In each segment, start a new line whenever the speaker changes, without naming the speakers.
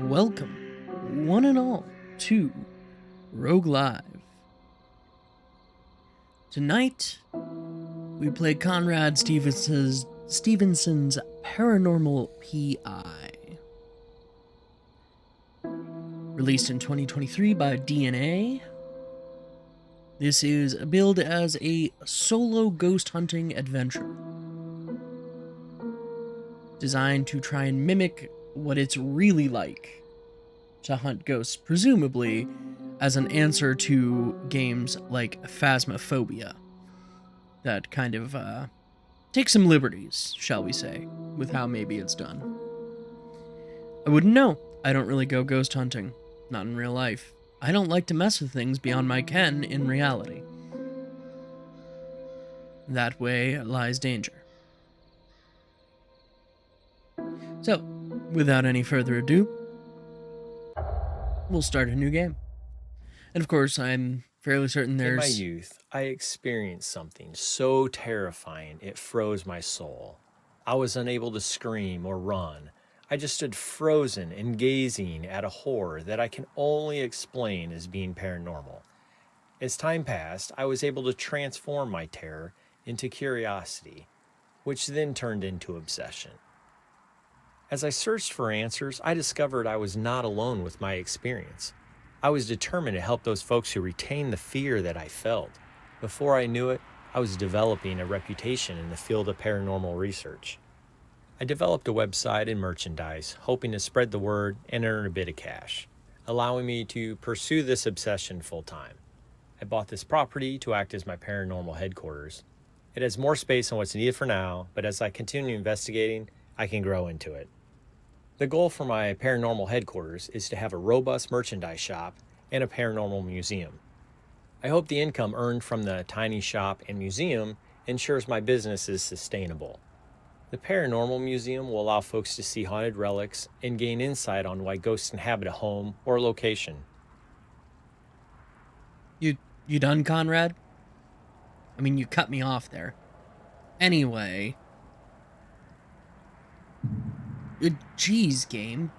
Welcome, one and all, to Rogue Live. Tonight, we play Conrad Stevenson's Paranormal PI. Released in 2023 by DNA, this is billed as a solo ghost hunting adventure, designed to try and mimic what it's really like to hunt ghosts, presumably as an answer to games like Phasmophobia, that kind of take some liberties, shall we say, with how maybe it's done. I wouldn't know. I don't really go ghost hunting, not in real life. I don't like to mess with things beyond my ken in reality. That way lies danger. So, without any further ado, we'll start a new game. And of course, I'm fairly certain there's...
In my youth, I experienced something so terrifying it froze my soul. I was unable to scream or run. I just stood frozen and gazing at a horror that I can only explain as being paranormal. As time passed, I was able to transform my terror into curiosity, which then turned into obsession. As I searched for answers, I discovered I was not alone with my experience. I was determined to help those folks who retained the fear that I felt. Before I knew it, I was developing a reputation in the field of paranormal research. I developed a website and merchandise, hoping to spread the word and earn a bit of cash, allowing me to pursue this obsession full time. I bought this property to act as my paranormal headquarters. It has more space than what's needed for now, but as I continue investigating, I can grow into it. The goal for my paranormal headquarters is to have a robust merchandise shop and a paranormal museum. I hope the income earned from the tiny shop and museum ensures my business is sustainable. The Paranormal Museum will allow folks to see haunted relics and gain insight on why ghosts inhabit a home or location.
You done, Conrad? I mean, you cut me off there. Anyway. Geez, game.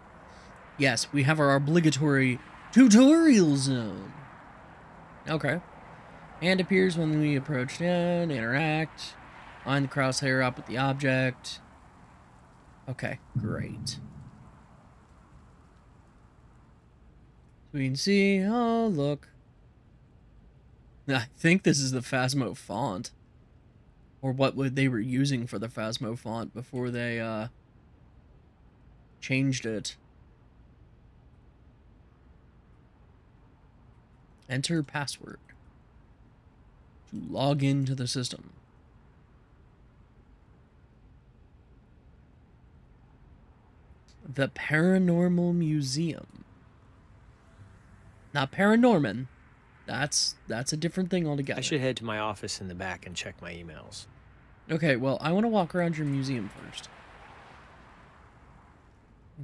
Yes, we have our obligatory tutorial zone. Okay. Hand appears when we approach and interact. Line the crosshair up with the object. Okay, great. So we can see, oh, look. I think this is the Phasmo font. Or what they were using for the Phasmo font before they, changed it. Enter password to log into the system. The Paranormal Museum. Not Paranorman. That's a different thing altogether.
I should head to my office in the back and check my emails.
Okay, well, I want to walk around your museum first.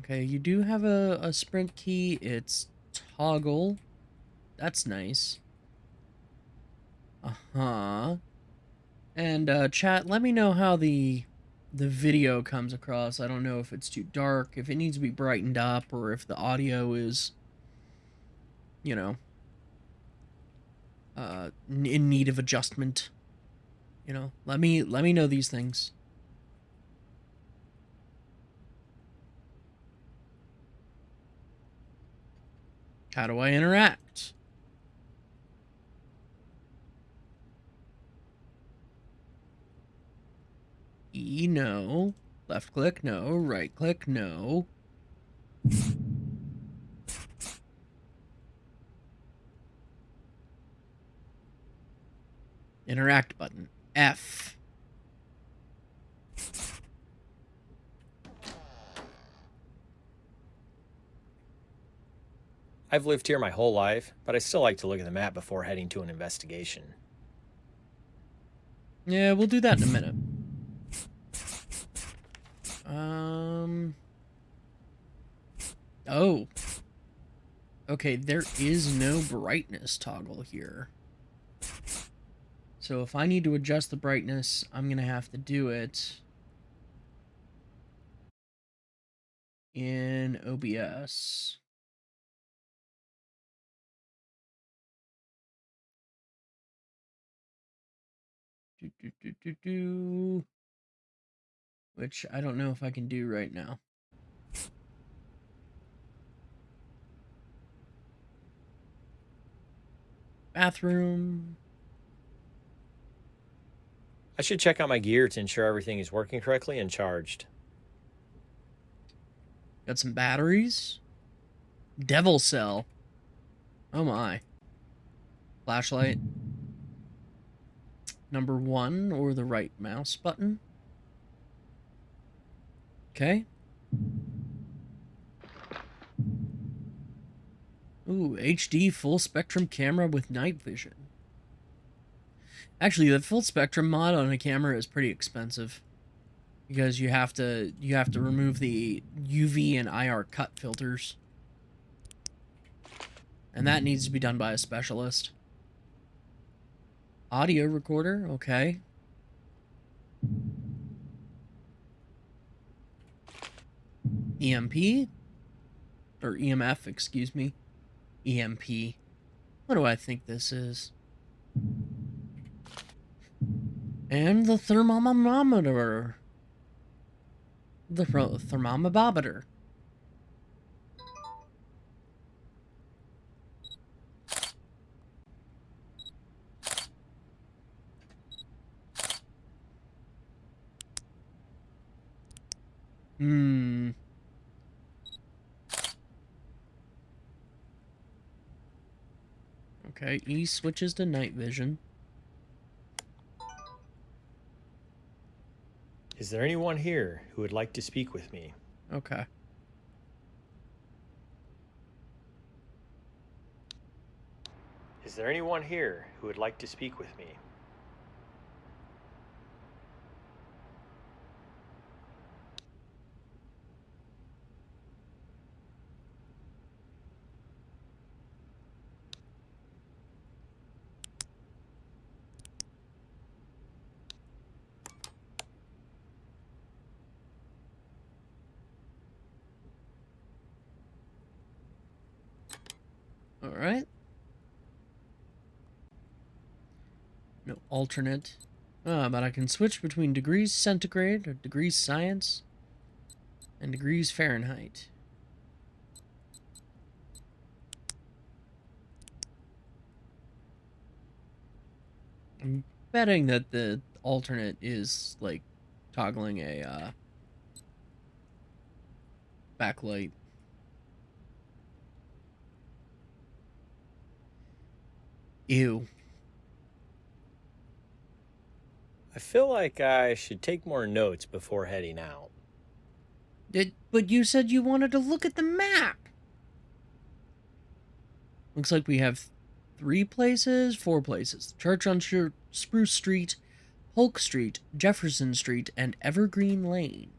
Okay, you do have a sprint key. It's toggle. That's nice. Uh-huh. And, chat, let me know how the video comes across. I don't know if it's too dark, if it needs to be brightened up, or if the audio is, you know, in need of adjustment. You know, let me know these things. How do I interact? E, no. Left click, no. Right click, no. Interact button. F.
I've lived here my whole life, but I still like to look at the map before heading to an investigation.
Yeah, we'll do that in a minute. Oh. Okay, there is no brightness toggle here. So if I need to adjust the brightness, I'm going to have to do it in OBS. Which I don't know if I can do right now. Bathroom.
I should check out my gear to ensure everything is working correctly and charged.
Got some batteries. Devil cell. Oh my. Flashlight. Number 1 or the right mouse button. Okay. Ooh, HD full spectrum camera with night vision. Actually, the full spectrum mod on a camera is pretty expensive because you have to remove the UV and IR cut filters. And that needs to be done by a specialist. Audio recorder, okay. EMP? Or EMF, excuse me. EMP. What do I think this is? And the thermometer. The thermometer. Okay, E switches to night vision.
Is there anyone here who would like to speak with me?
Okay.
Is there anyone here who would like to speak with me?
Alright. No alternate. But I can switch between degrees centigrade, or degrees science, and degrees Fahrenheit. I'm betting that the alternate is, like, toggling a, backlight. Ew.
I feel like I should take more notes before heading out.
But you said you wanted to look at the map! Looks like we have 4 places. Church on Spruce Street, Polk Street, Jefferson Street, and Evergreen Lane.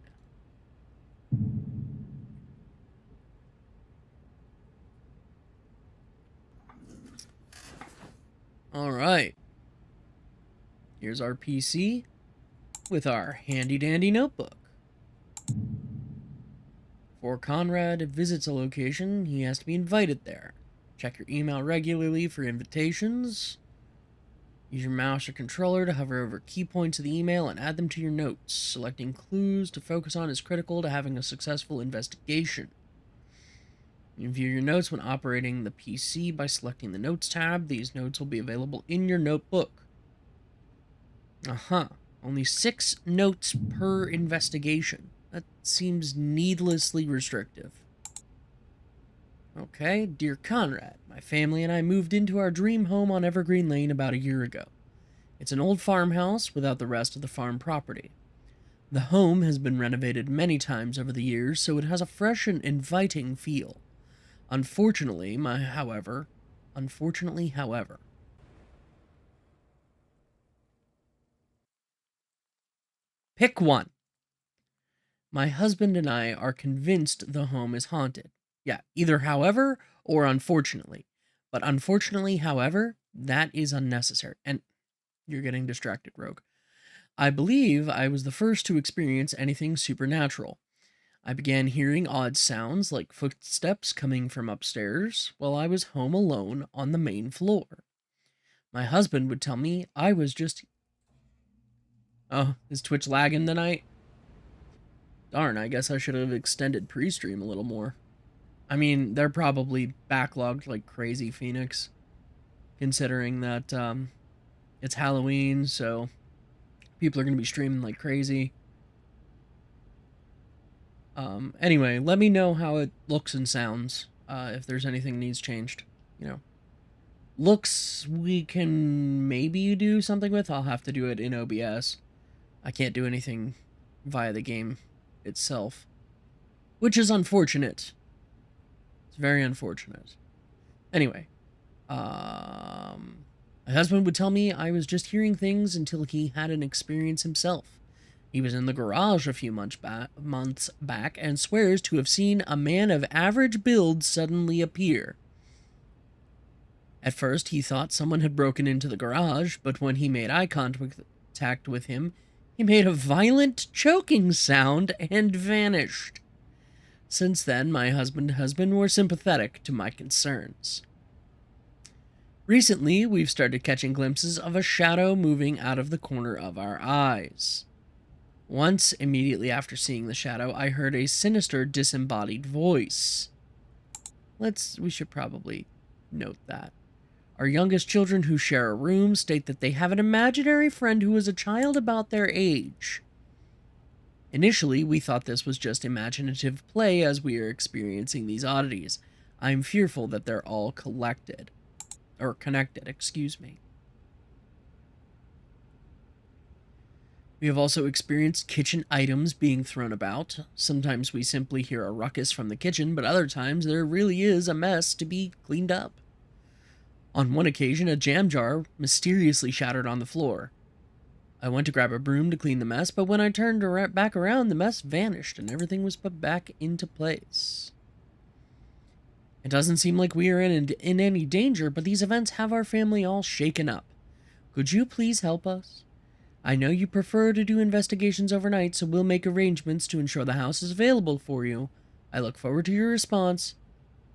Alright. Here's our PC with our handy-dandy notebook. Before Conrad visits a location, he has to be invited there. Check your email regularly for invitations. Use your mouse or controller to hover over key points of the email and add them to your notes. Selecting clues to focus on is critical to having a successful investigation. You can view your notes when operating the PC by selecting the Notes tab. These notes will be available in your notebook. Only 6 notes per investigation. That seems needlessly restrictive. Okay, dear Conrad, my family and I moved into our dream home on Evergreen Lane about a year ago. It's an old farmhouse without the rest of the farm property. The home has been renovated many times over the years, so it has a fresh and inviting feel. Unfortunately, however, pick one. My husband and I are convinced the home is haunted. Yeah, either however or unfortunately. But unfortunately, however, that is unnecessary. And you're getting distracted, Rogue. I believe I was the first to experience anything supernatural. I began hearing odd sounds like footsteps coming from upstairs while I was home alone on the main floor. My husband would tell me I was just. Oh, is Twitch lagging tonight? Darn, I guess I should have extended pre-stream a little more. I mean, they're probably backlogged like crazy, Phoenix, considering that it's Halloween, so people are going to be streaming like crazy. Anyway, let me know how it looks and sounds, if there's anything needs changed. You know, looks we can maybe do something with. I'll have to do it in OBS. I can't do anything via the game itself, which is unfortunate. It's very unfortunate. Anyway, my husband would tell me I was just hearing things until he had an experience himself. He was in the garage a few months back and swears to have seen a man of average build suddenly appear. At first, he thought someone had broken into the garage, but when he made eye contact with him, he made a violent choking sound and vanished. Since then, my husband has been more sympathetic to my concerns. Recently, we've started catching glimpses of a shadow moving out of the corner of our eyes. Once, immediately after seeing the shadow, I heard a sinister, disembodied voice. We should probably note that. Our youngest children who share a room state that they have an imaginary friend who is a child about their age. Initially, we thought this was just imaginative play as we are experiencing these oddities. I'm fearful that they're all connected, excuse me. We have also experienced kitchen items being thrown about. Sometimes we simply hear a ruckus from the kitchen, but other times there really is a mess to be cleaned up. On one occasion, a jam jar mysteriously shattered on the floor. I went to grab a broom to clean the mess, but when I turned back around, the mess vanished and everything was put back into place. It doesn't seem like we are in any danger, but these events have our family all shaken up. Could you please help us? I know you prefer to do investigations overnight, so we'll make arrangements to ensure the house is available for you. I look forward to your response.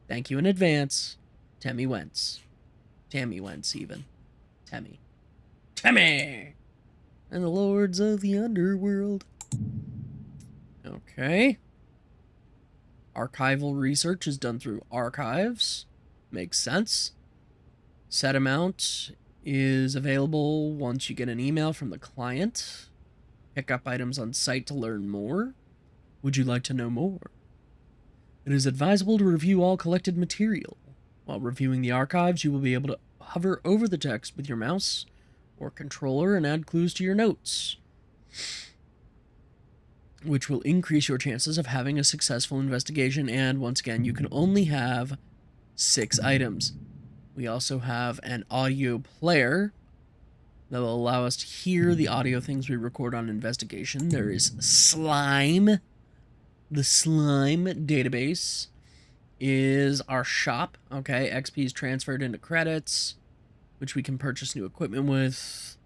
Thank you in advance. Tammy Wentz. Tammy Wentz, even. Tammy. And the lords of the underworld. Okay. Archival research is done through archives. Makes sense. Set amount is available once you get an email from the client. Pick up items on site to learn more. Would you like to know more? It is advisable to review all collected material. While reviewing the archives, you will be able to hover over the text with your mouse or controller and add clues to your notes, which will increase your chances of having a successful investigation. And once again, you can only have 6 items. We also have an audio player that will allow us to hear the audio things we record on investigation. There is Slime. The Slime database is our shop. Okay, XP is transferred into credits, which we can purchase new equipment with.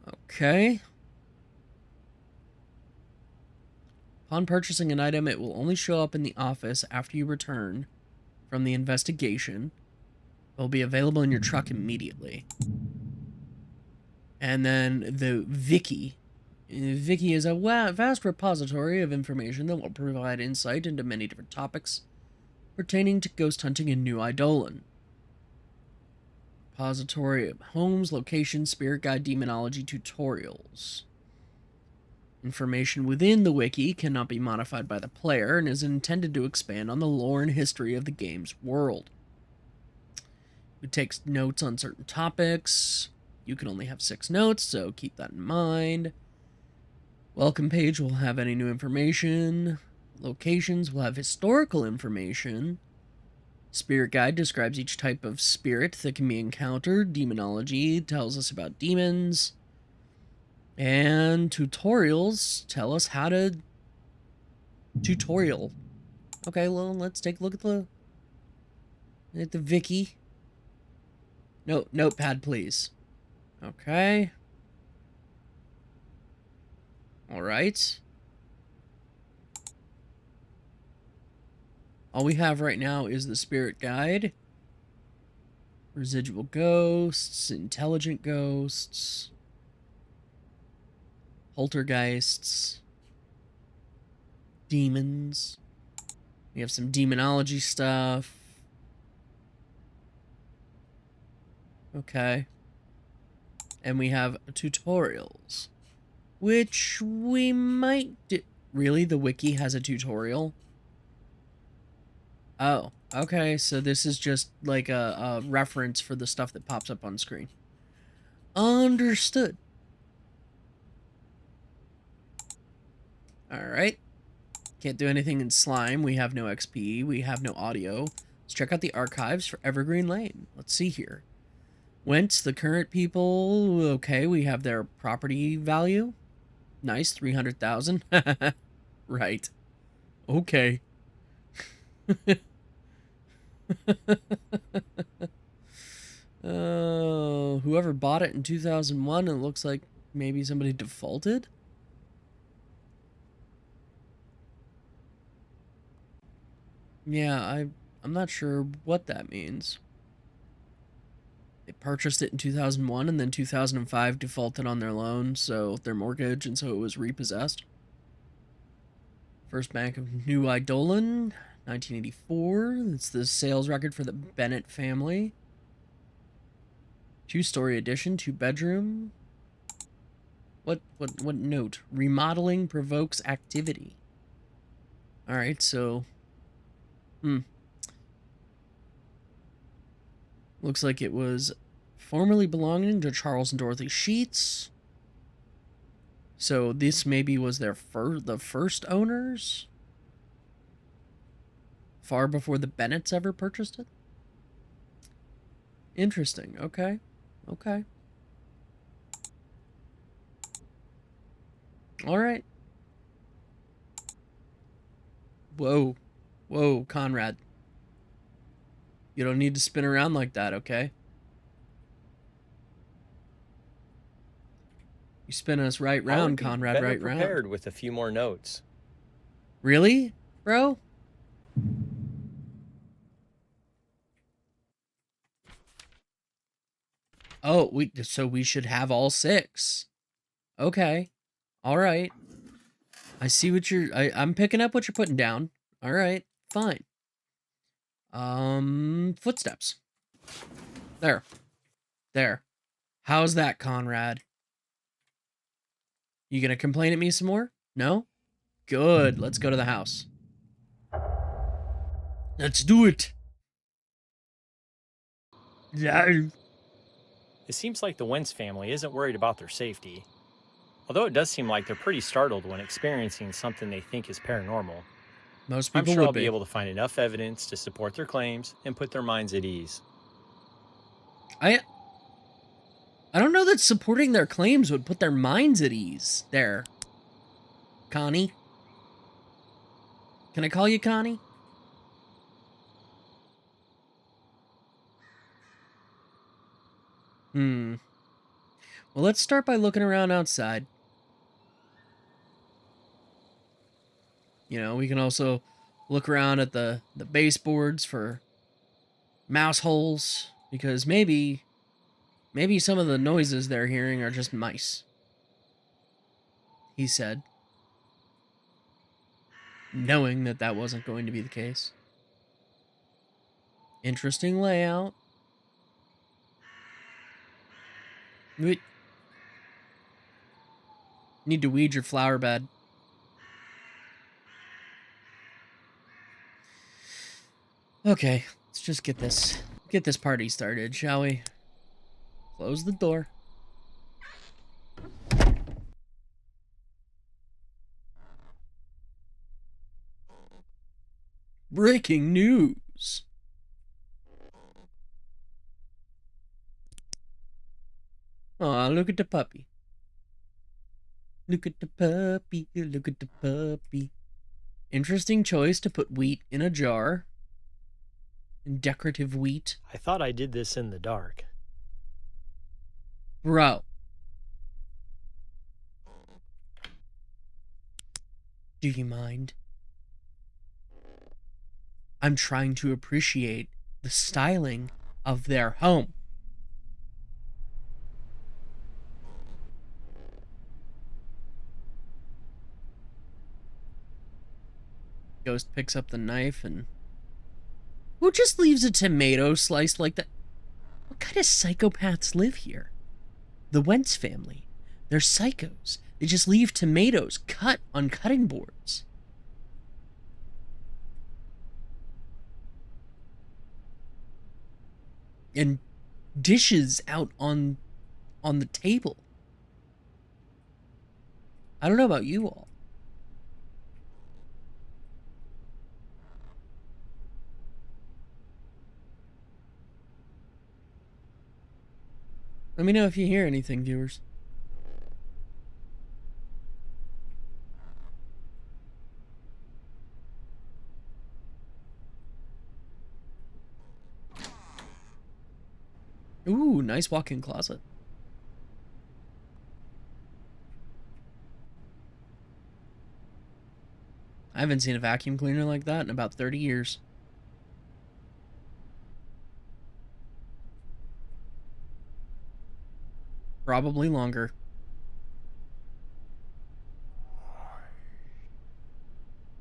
Okay. Upon purchasing an item, it will only show up in the office after you return from the investigation. It will be available in your truck immediately. And then the Wiki. Wiki is a vast repository of information that will provide insight into many different topics pertaining to ghost hunting in New Eidolon. Repository of homes, locations, spirit guide, demonology tutorials. Information within the wiki cannot be modified by the player and is intended to expand on the lore and history of the game's world. It takes notes on certain topics. You can only have 6 notes, so keep that in mind. Welcome page will have any new information. Locations will have historical information. Spirit guide describes each type of spirit that can be encountered. Demonology tells us about demons. And tutorials tell us how to tutorial. Okay, well, let's take a look at the wiki. No, notepad, please. Okay. All right. All we have right now is the spirit guide, residual ghosts, intelligent ghosts, poltergeists, demons. We have some demonology stuff. Okay. And we have tutorials, which we might do. Really? The wiki has a tutorial? Oh, okay. So this is just like a reference for the stuff that pops up on screen. Understood. All right. Can't do anything in slime. We have no XP. We have no audio. Let's check out the archives for Evergreen Lane. Let's see here. Whence the current people. Okay, we have their property value. Nice, 300,000. Right. Okay. Whoever bought it in 2001, it looks like maybe somebody defaulted. Yeah, I'm not sure what that means. They purchased it in 2001 and then 2005 defaulted on their loan, so their mortgage, and so it was repossessed. First Bank of New Eidolon, 1984. It's the sales record for the Bennett family. Two-story addition, two-bedroom. What note? Remodeling provokes activity. All right, so looks like it was formerly belonging to Charles and Dorothy Sheets. So this maybe was the first owners? Far before the Bennetts ever purchased it? Interesting. Okay. Okay. All right. Whoa. Whoa, Conrad. You don't need to spin around like that, okay? You spin us right round, Conrad, right round.
Prepared with a few more notes.
Really, bro? Oh, so we should have all 6. Okay. All right. I see what I'm picking up what you're putting down. All right. Fine. Footsteps. There. There. How's that, Conrad? You gonna complain at me some more? No? Good. Let's go to the house. Let's do it. Yeah.
It seems like the Wentz family isn't worried about their safety. Although it does seem like they're pretty startled when experiencing something they think is paranormal.
Most
I'm
people
sure
would
I'll be able to find enough evidence to support their claims and put their minds at ease.
I don't know that supporting their claims would put their minds at ease. There. Connie. Can I call you Connie? Well, let's start by looking around outside. You know, we can also look around at the baseboards for mouse holes, because maybe some of the noises they're hearing are just mice. He said, knowing that that wasn't going to be the case. Interesting layout. Wait. Need to weed your flower bed. Okay, let's just get this party started, shall we? Close the door. Breaking news. Aw, look at the puppy. Look at the puppy, look at the puppy. Interesting choice to put wheat in a jar. Decorative wheat.
I thought I did this in the dark.
Bro. Do you mind? I'm trying to appreciate the styling of their home. Ghost picks up the knife and... Who just leaves a tomato sliced like that? What kind of psychopaths live here? The Wentz family. They're psychos. They just leave tomatoes cut on cutting boards. And dishes out on the table. I don't know about you all. Let me know if you hear anything, viewers. Ooh, nice walk-in closet. I haven't seen a vacuum cleaner like that in about 30 years. Probably longer.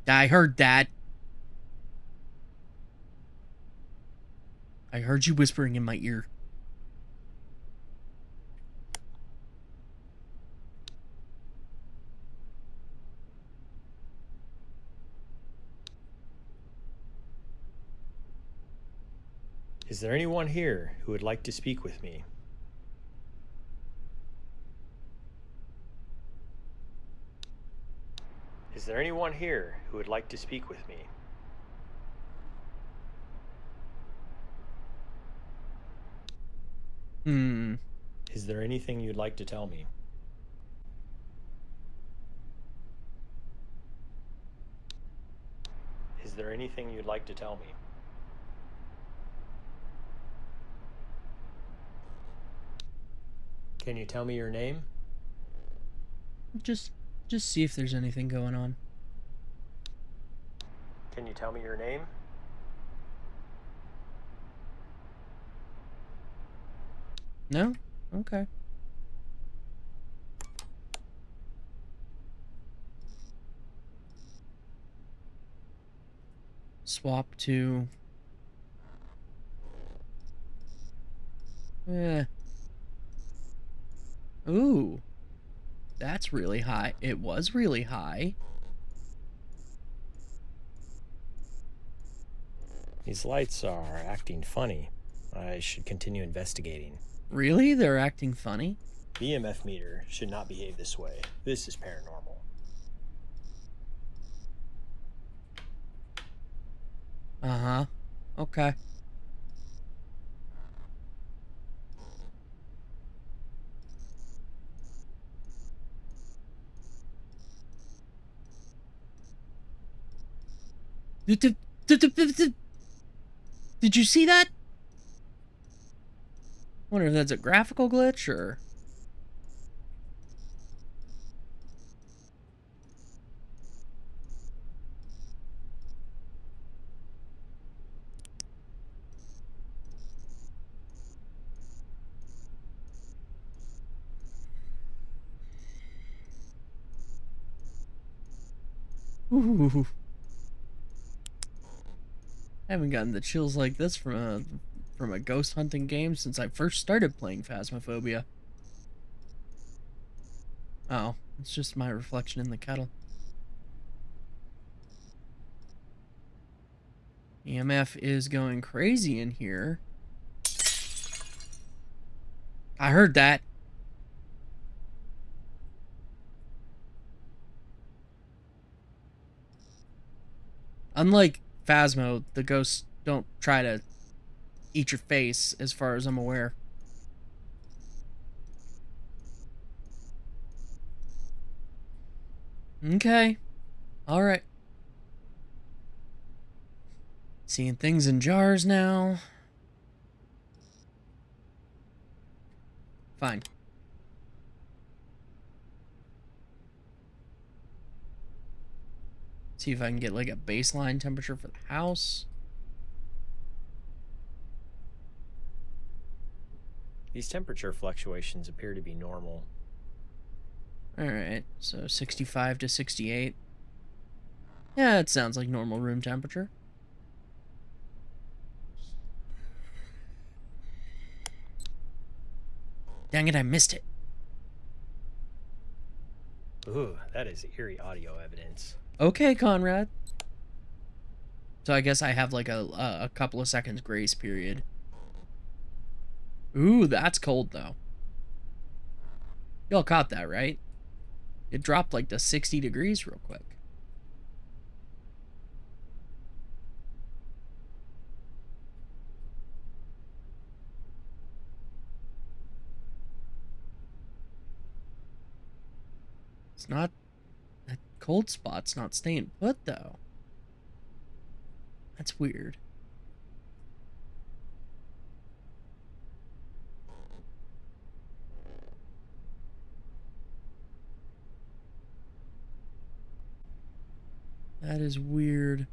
I heard that. I heard you whispering in my ear.
Is there anyone here who would like to speak with me? Is there anyone here who would like to speak with me? Is there anything you'd like to tell me? Is there anything you'd like to tell me? Can you tell me your name?
Just see if there's anything going on.
Can you tell me your name?
No? Okay. Swap to... Ooh. That's really high. It was really high.
These lights are acting funny. I should continue investigating.
Really? They're acting funny?
The EMF meter should not behave this way. This is paranormal.
Uh-huh. Okay. Did you see that? Wonder if that's a graphical glitch or... Ooh. I haven't gotten the chills like this from a ghost hunting game since I first started playing Phasmophobia. Oh, it's just my reflection in the kettle. EMF is going crazy in here. I heard that. Unlike Phasmo, the ghosts don't try to eat your face, as far as I'm aware. Okay. Alright. Seeing things in jars now. Fine. See if I can get like a baseline temperature for the house.
These temperature fluctuations appear to be normal.
Alright, so 65 to 68. Yeah, it sounds like normal room temperature. Dang it, I missed it.
Ooh, that is eerie audio evidence.
Okay, Conrad. So I guess I have like a couple of seconds grace period. Ooh, that's cold though. Y'all caught that, right? It dropped like to 60 degrees real quick. It's not... That cold spot's not staying put though. That's weird. That is weird.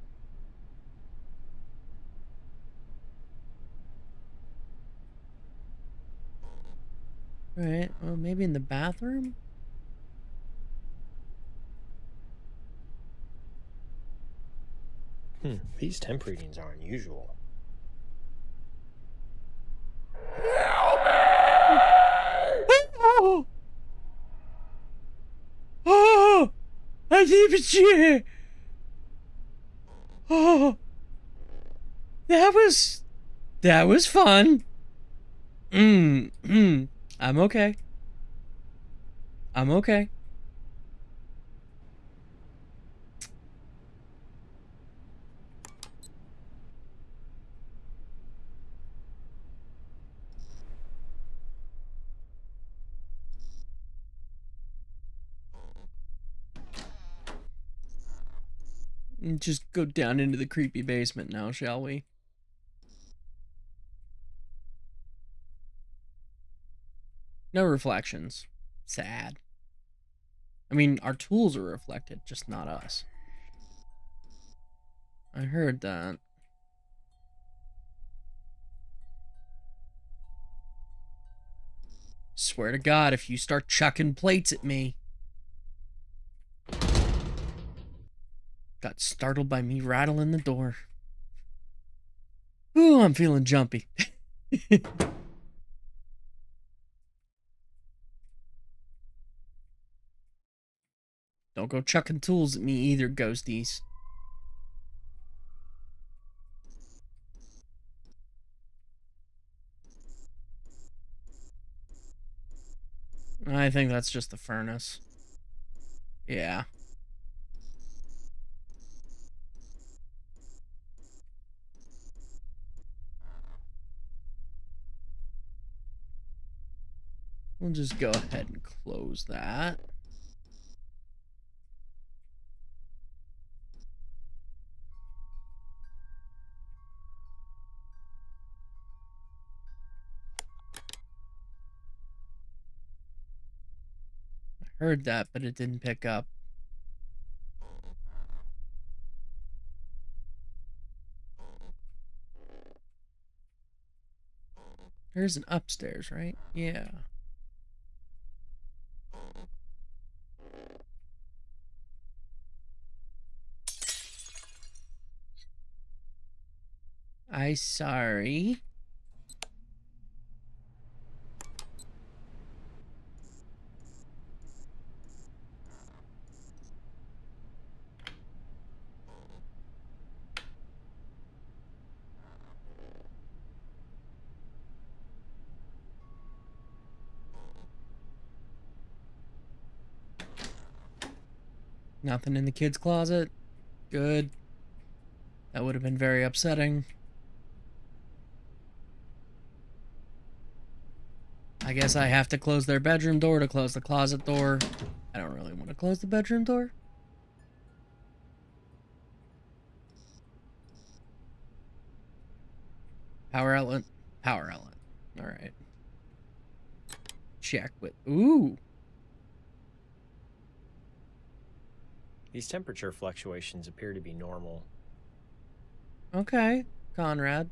Alright, well, maybe in the bathroom?
These temp readings are unusual.
Oh! Oh! I need a chair! Oh! That was fun. I'm okay. I'm okay. Just go down into the creepy basement now, shall we? No reflections. Sad. I mean, our tools are reflected, just not us. I heard that. Swear to God, if you start chucking plates at me. Got startled by me rattling the door. Ooh, I'm feeling jumpy. Don't go chucking tools at me either, ghosties. I think that's just the furnace. Yeah. We'll just go ahead and close that. I heard that, but it didn't pick up. There's an upstairs, right? Yeah. I sorry. Nothing in the kids' closet. Good. That would have been very upsetting. I guess I have to close their bedroom door to close the closet door. I don't really want to close the bedroom door. Power outlet. Power outlet. Alright. Check with... Ooh.
These temperature fluctuations appear to be normal.
Okay, Conrad.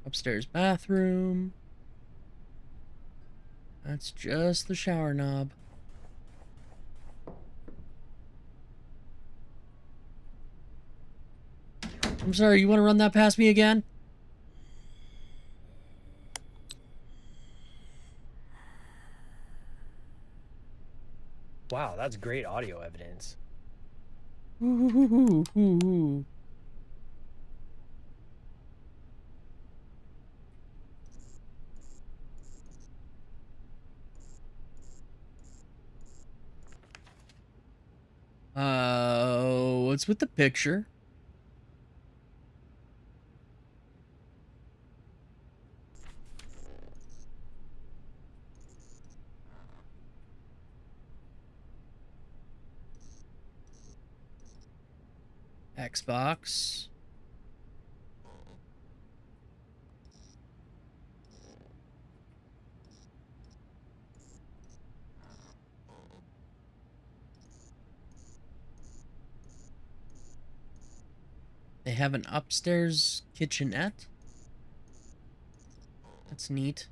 Upstairs bathroom. That's just the shower knob. I'm sorry, you want to run that past me again?
Wow, that's great audio evidence.
Ooh. What's with the picture? Xbox. They have an upstairs kitchenette. That's neat.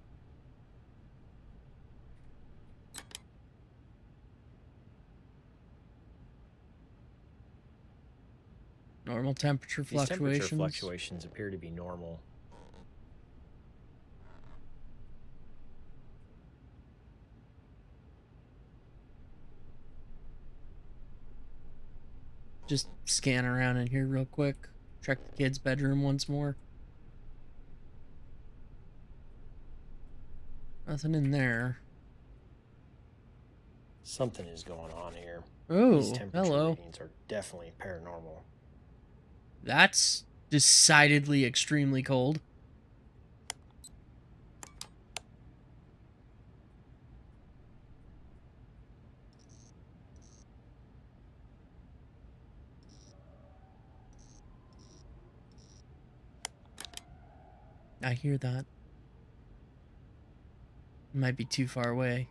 Normal temperature
These
fluctuations.
temperature fluctuations appear to be normal.
Just scan around in here real quick. Check the kid's bedroom once more. Nothing in there.
Something is going on here.
Oh,
These temperature
hello.
readings are definitely paranormal.
That's decidedly extremely cold. I hear that. Might be too far away.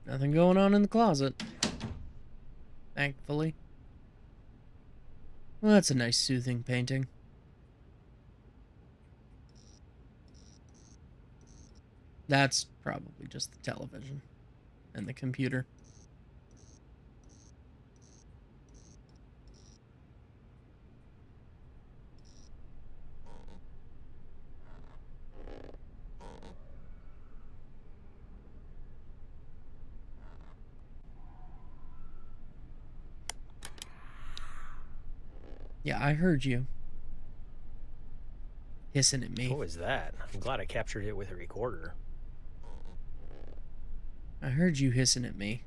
Nothing going on in the closet. Thankfully. Well, that's a nice soothing painting. That's probably just the television and the computer. Yeah, I heard you. Hissing at me.
What was that? I'm glad I captured it with a recorder.
I heard you hissing at me.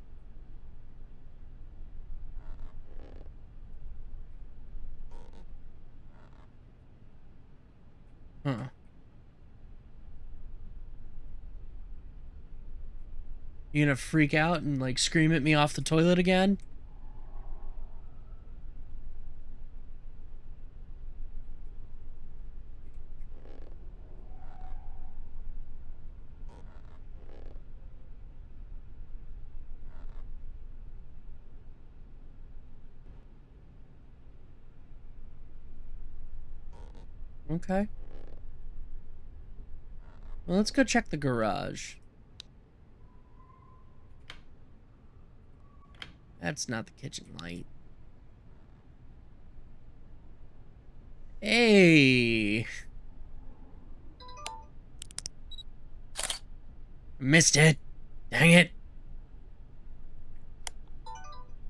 Huh. You gonna freak out and, like, scream at me off the toilet again? Okay. Well, let's go check the garage. That's not the kitchen light. Hey! Missed it! Dang it!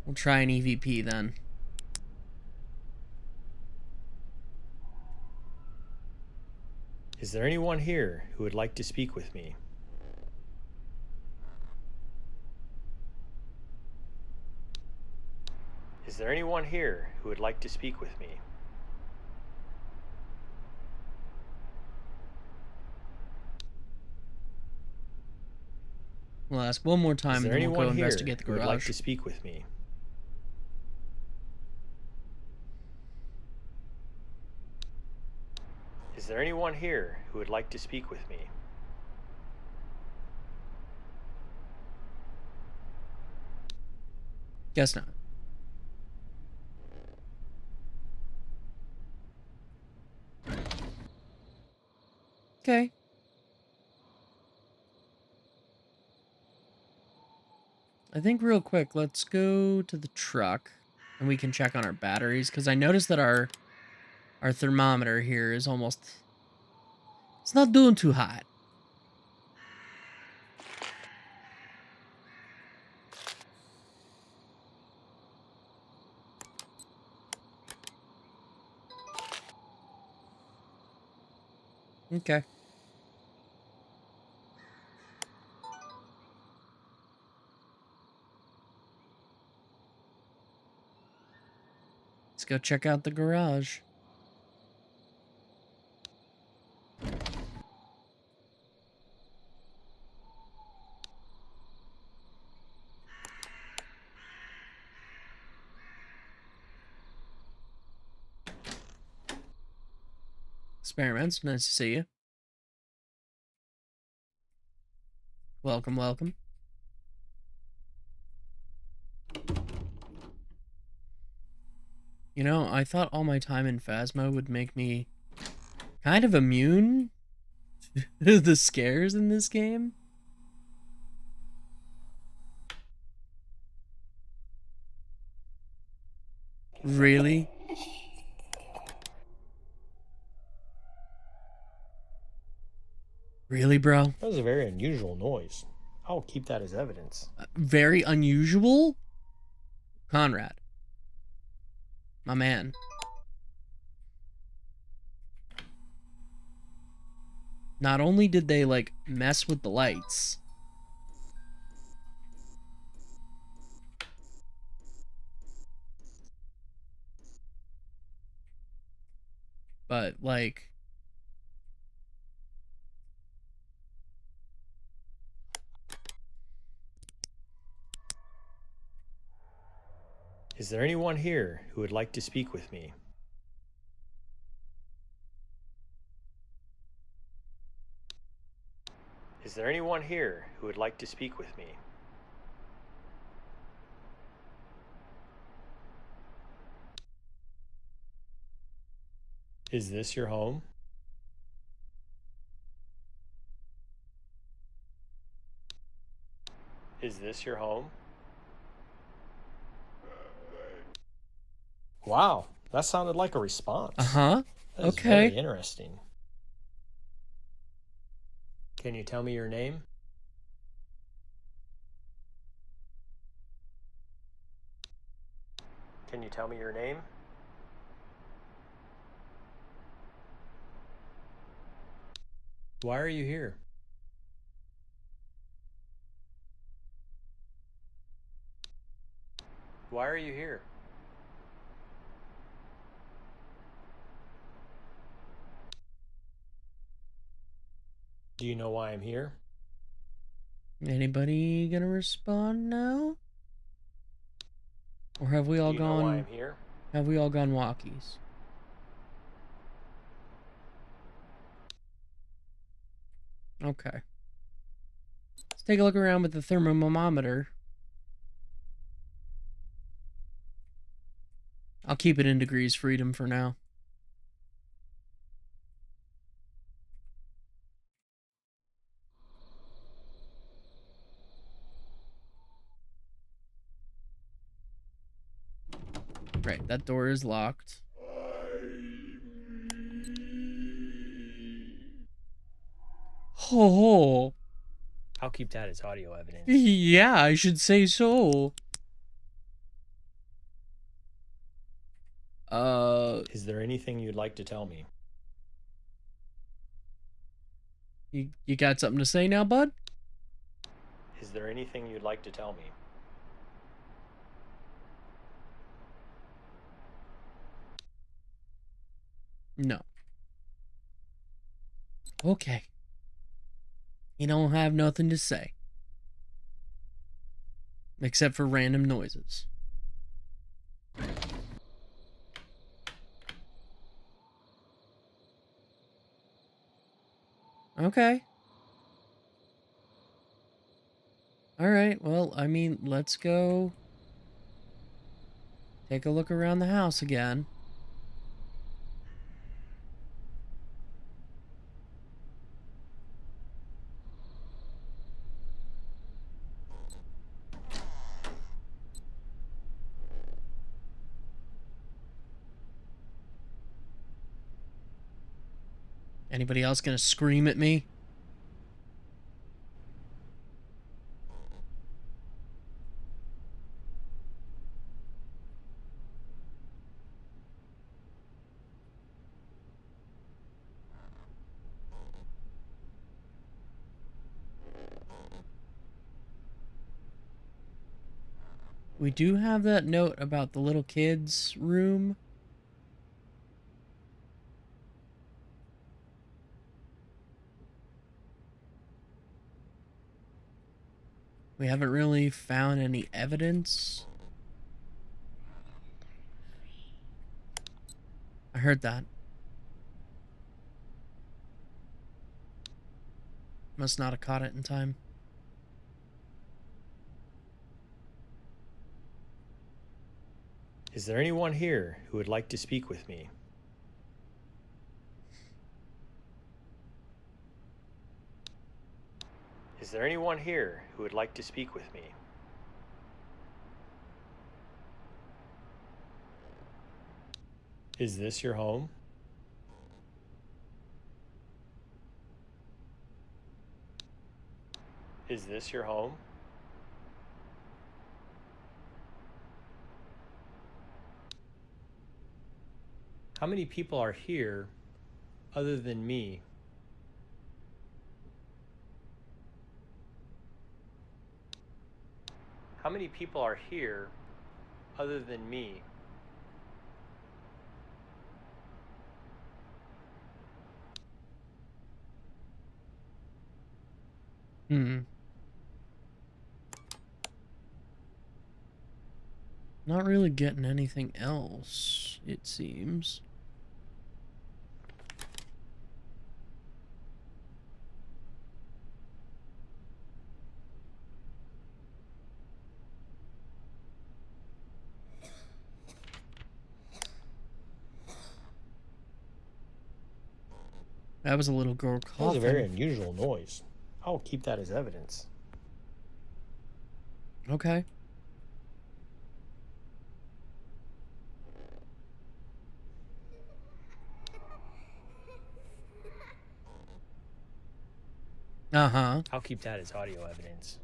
We'll try an EVP then.
Is there anyone here who would like to speak with me? Is there anyone here who would like to speak with me?
We'll ask one more time
Is
and
there
then we'll go
anyone here
investigate the
who would like
garage.
to speak with me? Is there anyone here who would like to speak with me?
Guess not. Okay. I think real quick, let's go to the truck and we can check on our batteries, because I noticed that our thermometer here is almost, it's not doing too hot. Okay. Let's go check out the garage. Experiments, nice to see you. Welcome, welcome. You know, I thought all my time in Phasma would make me kind of immune to the scares in this game. Really? Really, bro?
That was a very unusual noise. I'll keep that as evidence.
Very unusual? Conrad. My man. Not only did they, like, mess with the lights, but, like...
Is there anyone here who would like to speak with me? Is there anyone here who would like to speak with me? Is this your home? Is this your home? Wow, that sounded like a response.
Uh-huh.
That is
Okay.
very interesting. Can you tell me your name? Can you tell me your name? Why are you here? Why are you here? Do you know why I'm here?
Anybody gonna respond now? Or have we all
Do you know why
gone...
I'm here?
Have we all gone walkies? Okay. Let's take a look around with the thermometer. I'll keep it in degrees freedom for now. Right, that door is locked. Oh,
I'll keep that as audio evidence.
yeah, I should say so.
Is there anything you'd like to tell me?
You got something to say now, bud?
Is there anything you'd like to tell me?
No. Okay. You don't have nothing to say. Except for random noises. Okay. Alright, well, I mean, let's go Take a look around the house again. Anybody else gonna scream at me? We do have that note about the little kids' room. We haven't really found any evidence. I heard that. Must not have caught it in time.
Is there anyone here who would like to speak with me? Is there anyone here who would like to speak with me? Is this your home? Is this your home? How many people are here other than me? How many people are here other than me?
Not really getting anything else, it seems. That was a little girl coughing.
That was a very unusual noise. I'll keep that as evidence.
Okay. Uh-huh.
I'll keep that as audio evidence.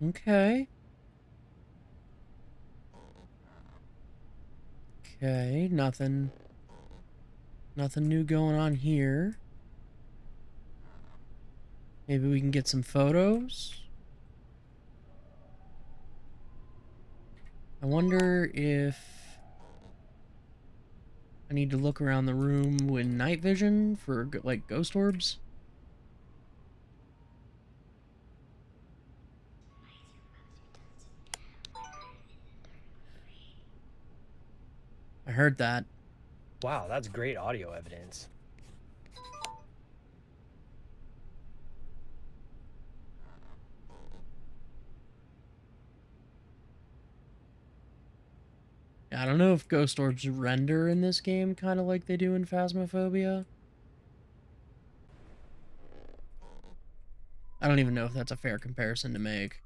Okay. Okay, nothing new going on here. Maybe we can get some photos. I wonder if I need to look around the room with night vision for, like, ghost orbs. I heard that.
Wow, that's great audio evidence.
I don't know if ghost orbs render in this game kind of like they do in Phasmophobia. I don't even know if that's a fair comparison to make.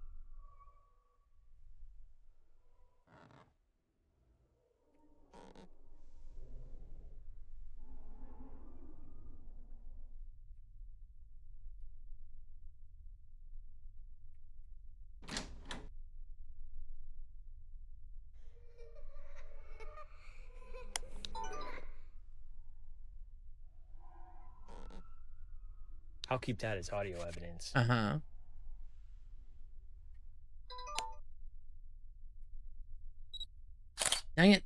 I'll keep that as audio evidence.
Uh-huh. Dang it.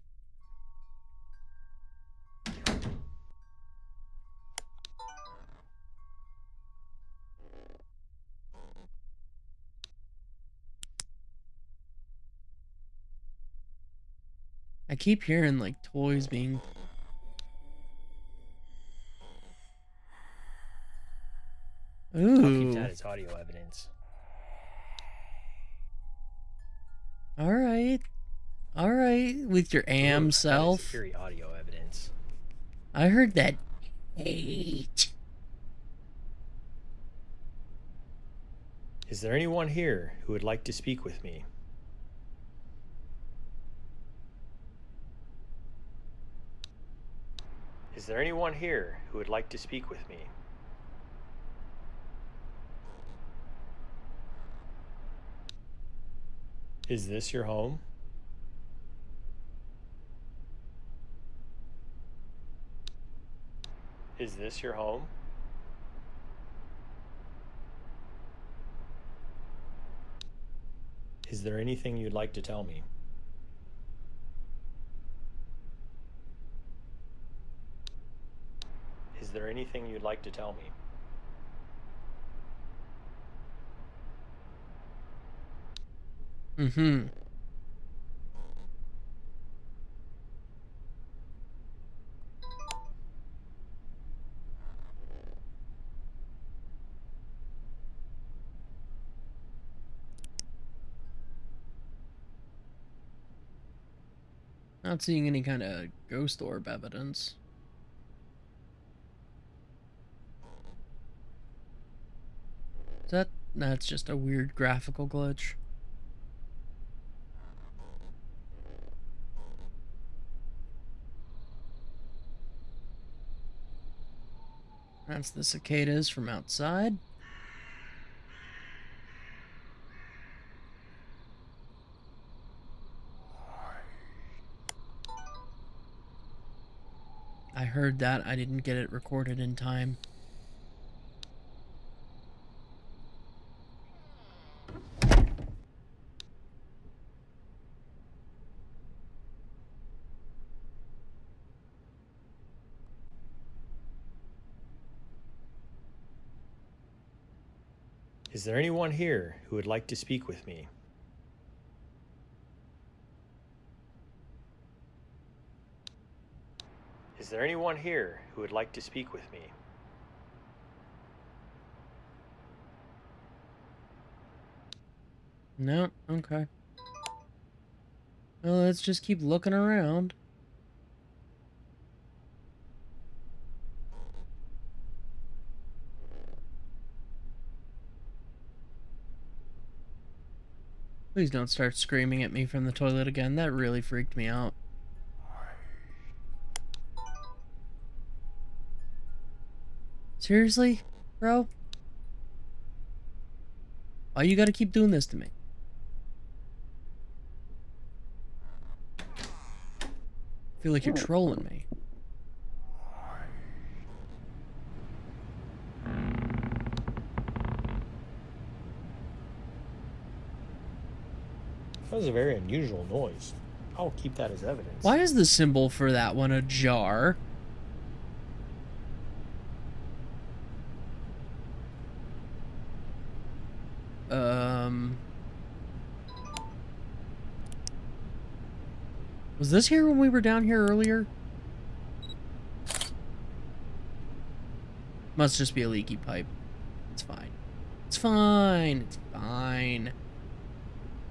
I keep hearing, like, toys being...
I'll keep
Ooh.
that as audio evidence.
All right. All right. With your am
That
self.
is eerie audio evidence.
I heard that. Hate.
Is there anyone here who would like to speak with me? Is there anyone here who would like to speak with me? Is this your home? Is this your home? Is there anything you'd like to tell me? Is there anything you'd like to tell me?
Mm-hmm. Not seeing any kind of ghost orb evidence. That's just a weird graphical glitch. That's the cicadas from outside. I heard that. I didn't get it recorded in time.
Is there anyone here who would like to speak with me? Is there anyone here who would like to speak with me?
No? Okay. Well, let's just keep looking around. Please don't start screaming at me from the toilet again. That really freaked me out. Seriously, bro? Why you gotta keep doing this to me? I feel like you're trolling me.
That was a very unusual noise. I'll keep that as evidence.
Why is the symbol for that one a jar? Was this here when we were down here earlier? Must just be a leaky pipe. It's fine. It's fine. It's fine.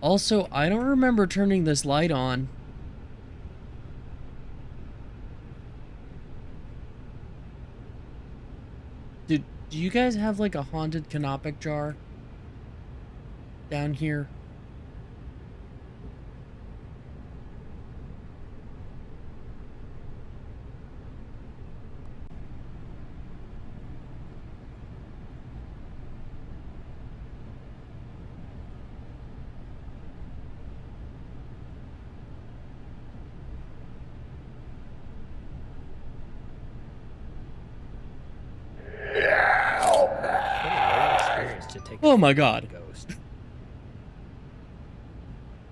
Also, I don't remember turning this light on. Do you guys have like a haunted canopic jar down here? Oh my god.
Ghost.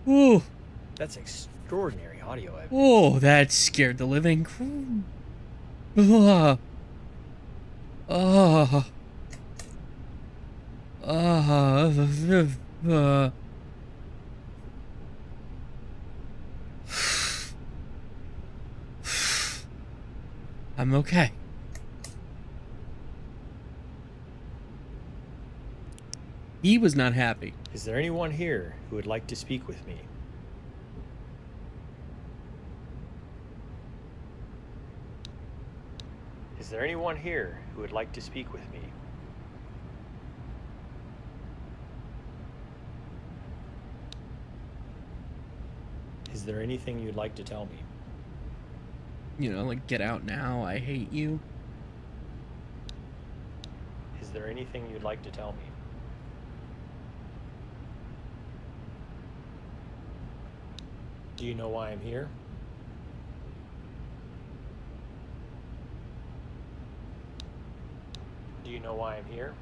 Ooh.
That's extraordinary audio evidence.
Oh, that scared the living. Ah. Ah. Ah. I'm okay. He was not happy.
Is there anyone here who would like to speak with me? Is there anyone here who would like to speak with me? Is there anything you'd like to tell me?
You know, like, get out now, I hate you.
Is there anything you'd like to tell me? Do you know why I'm here? Do you know why I'm here?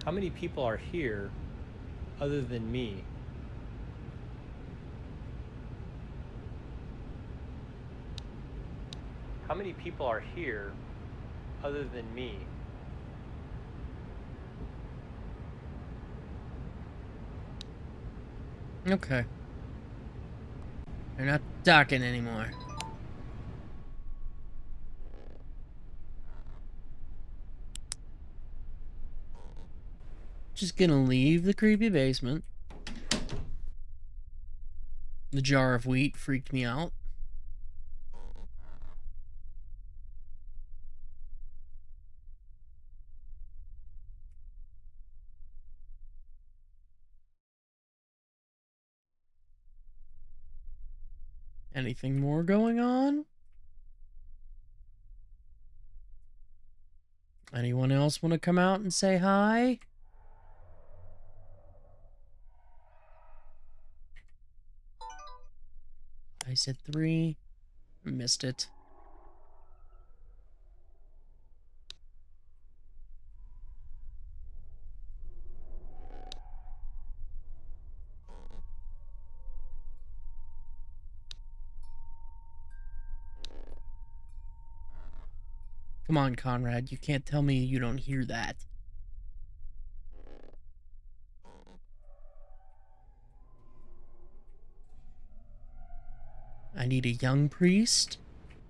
How many people are here other than me? How many people are here other than me?
Okay. They're not talking anymore. Just gonna leave the creepy basement. The jar of wheat freaked me out. Anything more going on? Anyone else want to come out and say hi? I said 3. Missed it. Come on, Conrad. You can't tell me you don't hear that. I need a young priest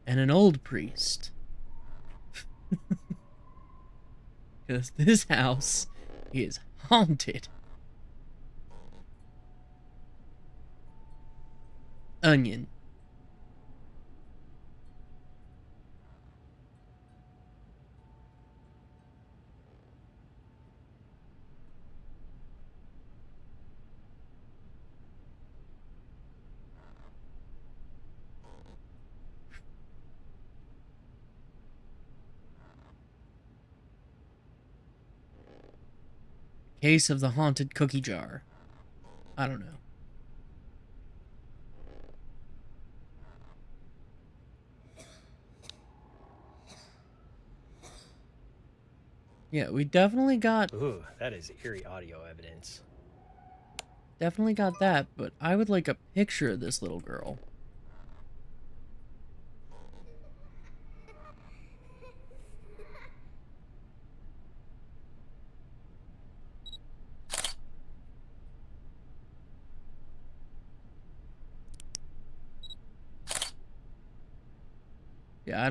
and an old priest. Because this house is haunted. Onion. Case of the haunted cookie jar. I don't know. Yeah, we definitely got
Ooh, that is eerie audio evidence.
that, but I would like a picture of this little girl. Yeah,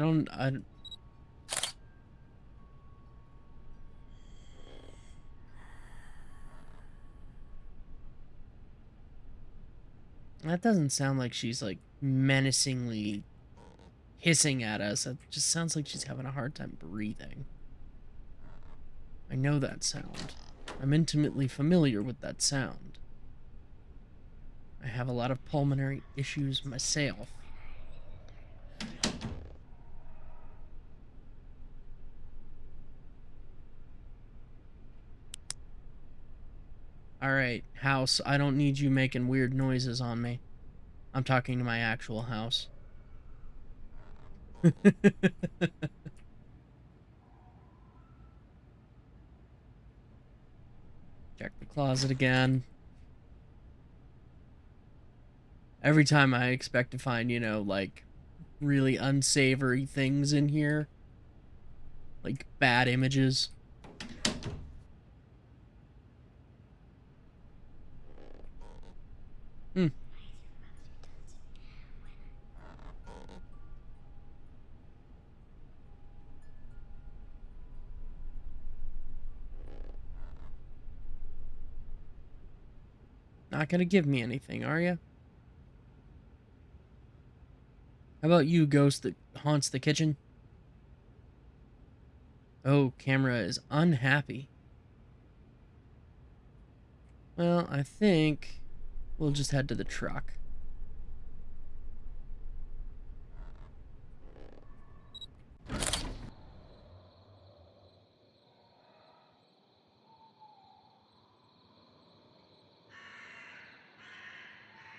that doesn't sound like she's like menacingly hissing at us. It just sounds like she's having a hard time breathing. I know that sound. I'm intimately familiar with that sound. I have a lot of pulmonary issues myself. Alright, house, I don't need you making weird noises on me. I'm talking to my actual house. Check the closet again. Every time I expect to find, you know, like, really unsavory things in here. Like, bad images. Hmm. Not gonna give me anything, are you? How about you, ghost that haunts the kitchen? Oh, camera is unhappy. Well, I think we'll just head to the truck.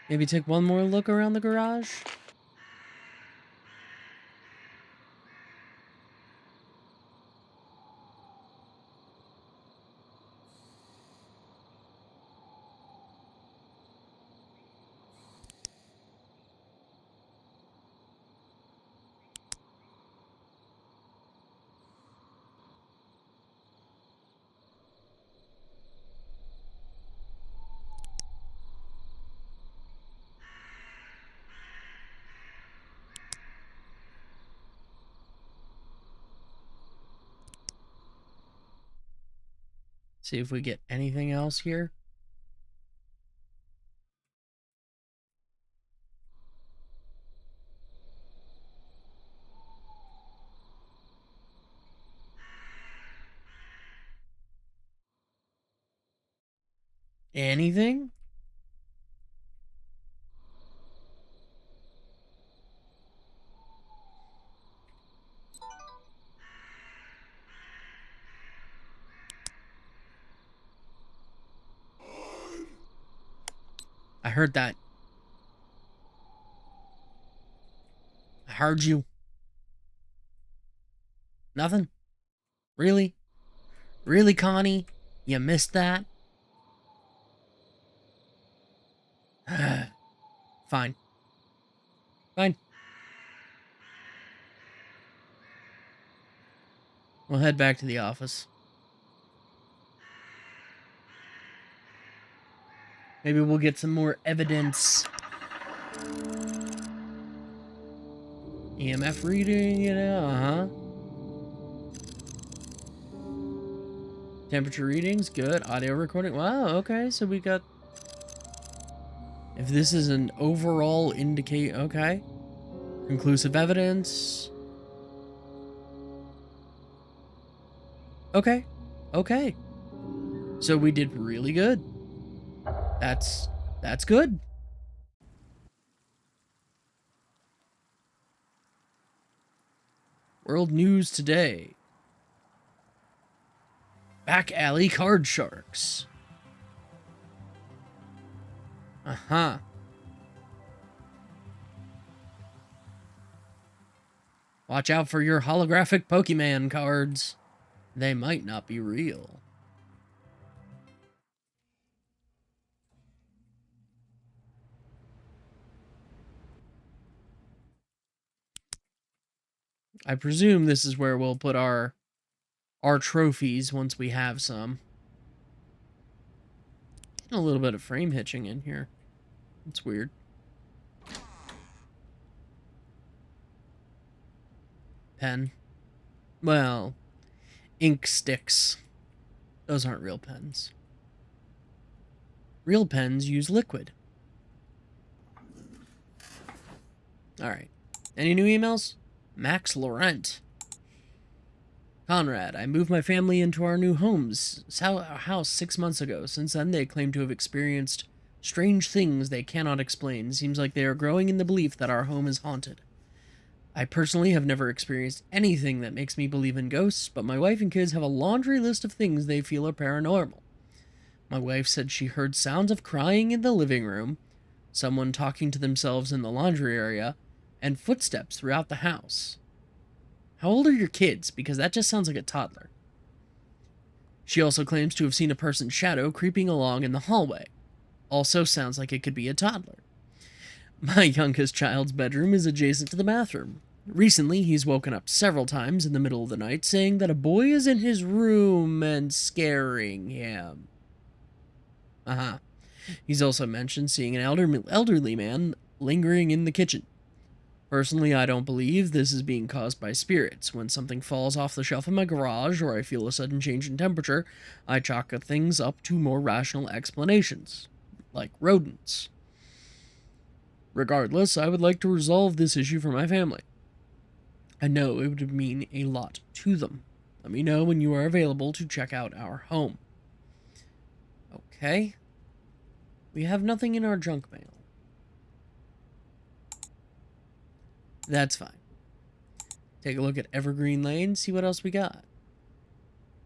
Maybe take one more look around the garage? See if we get anything else here. Anything? I heard that. I heard you. Nothing? Really? Really, Connie? You missed that? Fine. Fine. We'll head back to the office. Maybe we'll get some more evidence. EMF reading, you know, Temperature readings, good. Audio recording, wow, okay, so we got... If this is an overall indicate, okay. Conclusive evidence. Okay, okay. So we did really good. That's good. World news today. Back alley card sharks. Uh-huh. Watch out for your holographic Pokemon cards. They might not be real. I presume this is where we'll put our trophies once we have some. A little bit of frame hitching in here. It's weird. Pen. Well, ink sticks. Those aren't real pens. Real pens use liquid. Alright. Any new emails? Max Laurent. Conrad, I moved my family into our new house 6 months ago. Since then, they claim to have experienced strange things they cannot explain. Seems like they are growing in the belief that our home is haunted. I personally have never experienced anything that makes me believe in ghosts, but my wife and kids have a laundry list of things they feel are paranormal. My wife said she heard sounds of crying in the living room, someone talking to themselves in the laundry area, and footsteps throughout the house. How old are your kids? Because that just sounds like a toddler. She also claims to have seen a person's shadow creeping along in the hallway. Also sounds like it could be a toddler. My youngest child's bedroom is adjacent to the bathroom. Recently, he's woken up several times in the middle of the night saying that a boy is in his room and scaring him. Uh-huh. He's also mentioned seeing an elderly man lingering in the kitchen. Personally, I don't believe this is being caused by spirits. When something falls off the shelf in my garage or I feel a sudden change in temperature, I chalk things up to more rational explanations. like rodents. Regardless, I would like to resolve this issue for my family. I know it would mean a lot to them. Let me know when you are available to check out our home. Okay. We have nothing in our junk mail. That's fine. Take a look at Evergreen Lane, see what else we got.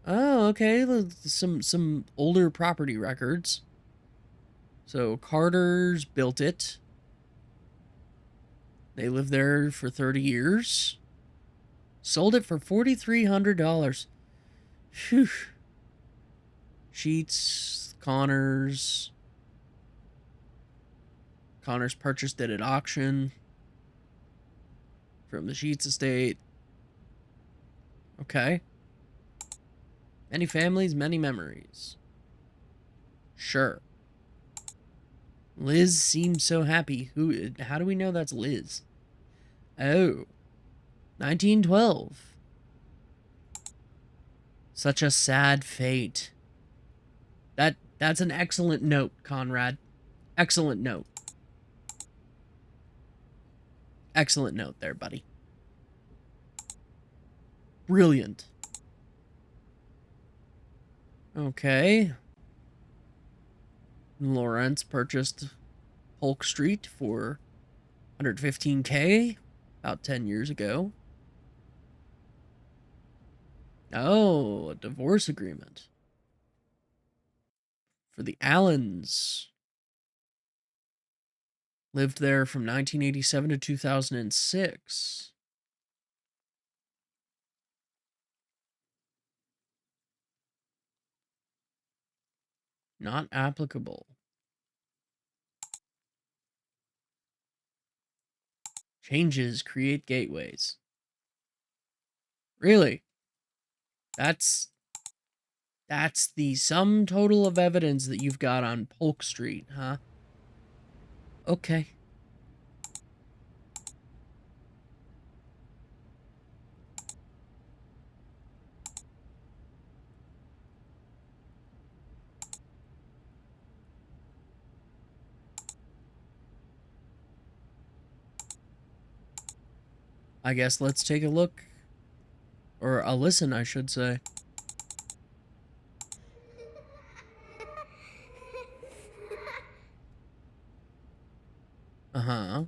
Oh, okay. Some older property records. So Carter's built it. They lived there for 30 years. Sold it for $4,300. Phew. Sheets, Connors. Connors purchased it at auction from the Sheets estate. Okay. Many families, many memories. Sure. Liz seems so happy. How do we know that's Liz? Oh. 1912. Such a sad fate. That's an excellent note, Conrad. Excellent note. Excellent note there, buddy. Brilliant. Okay. Lawrence purchased Polk Street for $115K about 10 years ago. Oh, a divorce agreement. For the Allens. Lived there from 1987 to 2006. Not applicable. Changes create gateways. Really? That's the sum total of evidence that you've got on Polk Street, huh? Okay. I guess let's take a look. Or a listen, I should say. Uh-huh.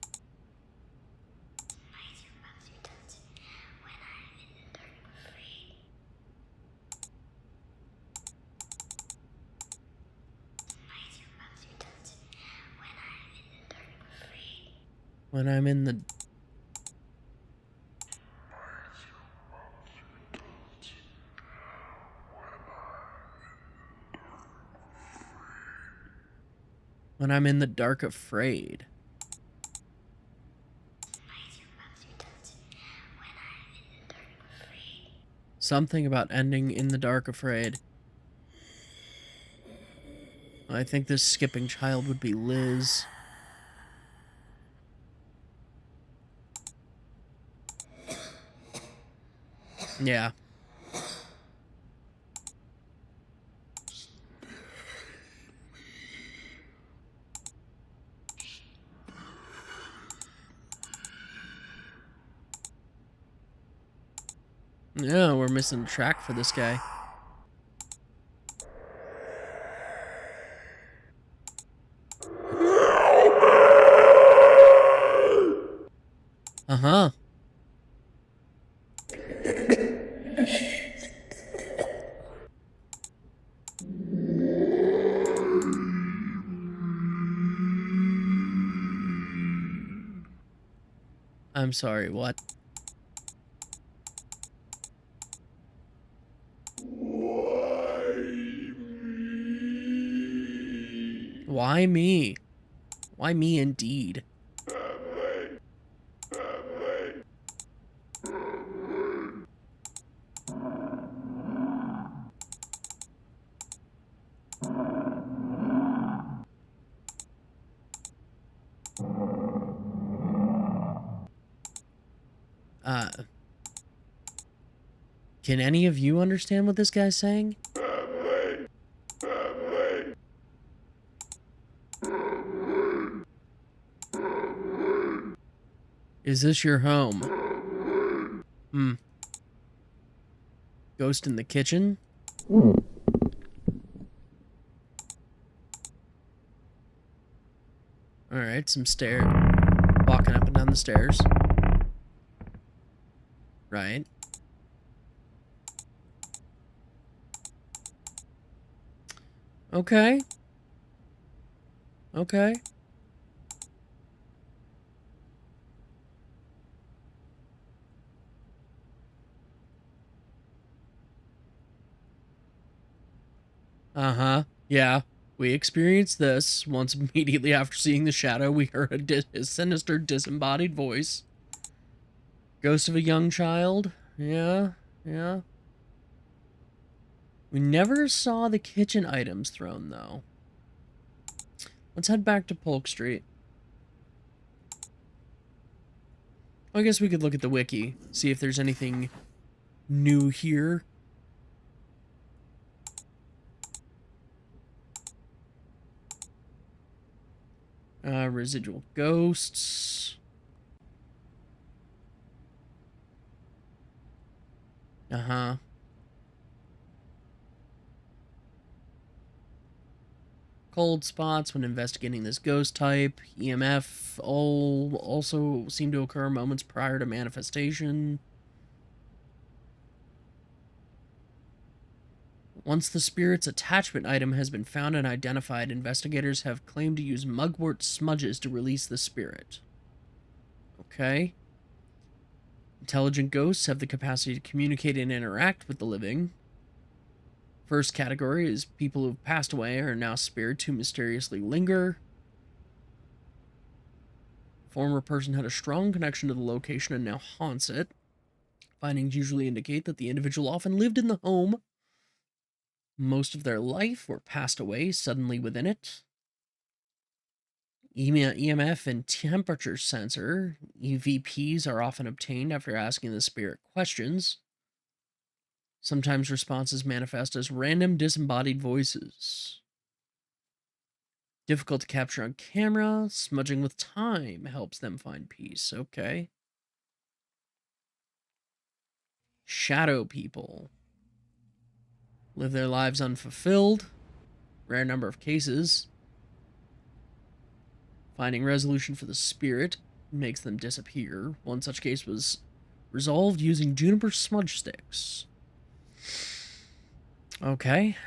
When I'm in the... When I'm in the dark afraid. Something about ending in the dark afraid. I think this skipping child would be Liz. Yeah. Yeah, we're missing a track for this guy. Uh-huh. I'm sorry, what? Why me? Why me indeed? Can any of you understand what this guy's saying? Is this your home? Hmm. Ghost in the kitchen? Alright, some stairs. Walking up and down the stairs. Right. Okay. Okay. Uh-huh. Yeah. We experienced this. Once immediately after seeing the shadow, we heard a sinister, disembodied voice. Ghost of a young child? Yeah. Yeah. We never saw the kitchen items thrown, though. Let's head back to Polk Street. I guess we could look at the wiki, see if there's anything new here. Residual ghosts. Uh-huh. Cold spots when investigating this ghost type. EMF all also seem to occur moments prior to manifestation. Once the spirit's attachment item has been found and identified, investigators have claimed to use mugwort smudges to release the spirit. Okay. Intelligent ghosts have the capacity to communicate and interact with the living. First category is people who've passed away or are now spirits who mysteriously linger. Former person had a strong connection to the location and now haunts it. Findings usually indicate that the individual often lived in the home most of their life or passed away suddenly within it. EMF and temperature sensor. EVPs are often obtained after asking the spirit questions. Sometimes responses manifest as random disembodied voices. Difficult to capture on camera. Smudging with time helps them find peace. Okay. Shadow people. Live their lives unfulfilled. Rare number of cases. Finding resolution for the spirit makes them disappear. One such case was resolved using juniper smudge sticks. Okay.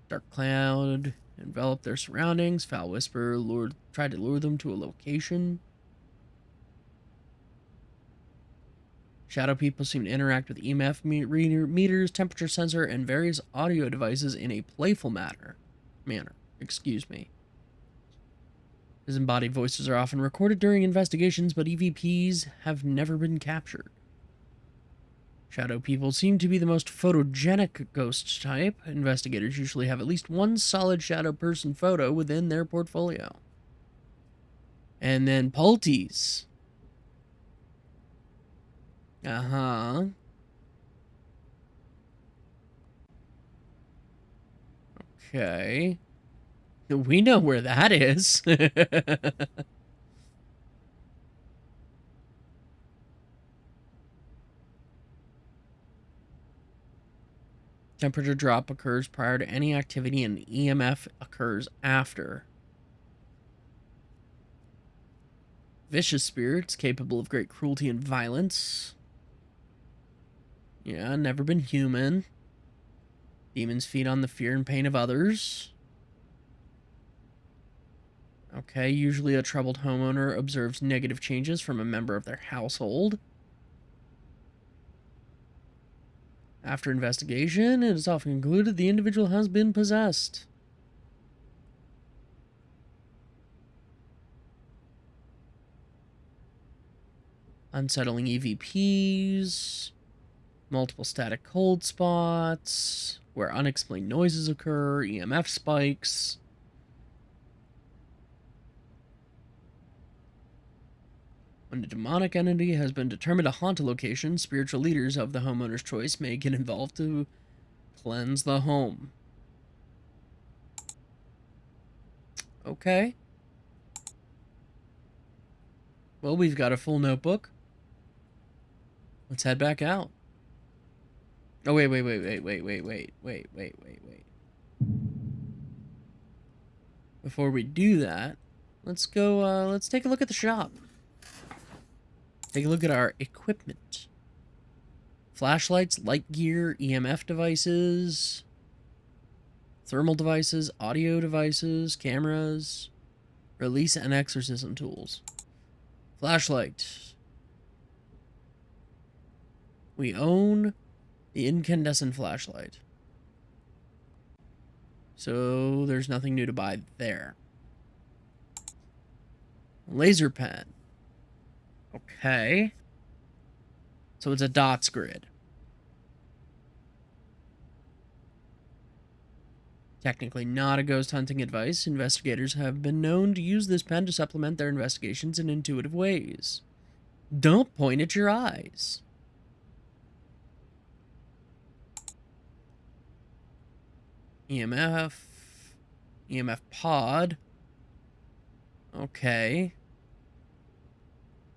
Dark cloud enveloped their surroundings. Foul whisper tried to lure them to a location. Shadow people seem to interact with EMF meters, temperature sensor, and various audio devices in a playful manner. Excuse me. Disembodied voices are often recorded during investigations, but EVPs have never been captured. Shadow people seem to be the most photogenic ghost type. Investigators usually have at least one solid shadow person photo within their portfolio. And then Polties. Uh-huh. Okay. We know where that is. Temperature drop occurs prior to any activity and EMF occurs after. Vicious spirits capable of great cruelty and violence. Yeah, never been human. Demons feed on the fear and pain of others. Okay, usually a troubled homeowner observes negative changes from a member of their household. After investigation, it is often concluded the individual has been possessed. Unsettling EVPs. Multiple static cold spots. Where unexplained noises occur. EMF spikes. When a demonic entity has been determined to haunt a location, spiritual leaders of the homeowner's choice may get involved to cleanse the home. Okay. Well, we've got a full notebook. Let's head back out. Oh, wait. Before we do that, let's go, let's take a look at the shop. Take a look at our equipment. Flashlights, light gear, EMF devices, thermal devices, audio devices, cameras, release and exorcism tools. Flashlight. We own the incandescent flashlight. So there's nothing new to buy there. Laser pen. Okay. So it's a dots grid. Technically not a ghost hunting advice. Investigators have been known to use this pen to supplement their investigations in intuitive ways. Don't point at your eyes. EMF. EMF pod. Okay.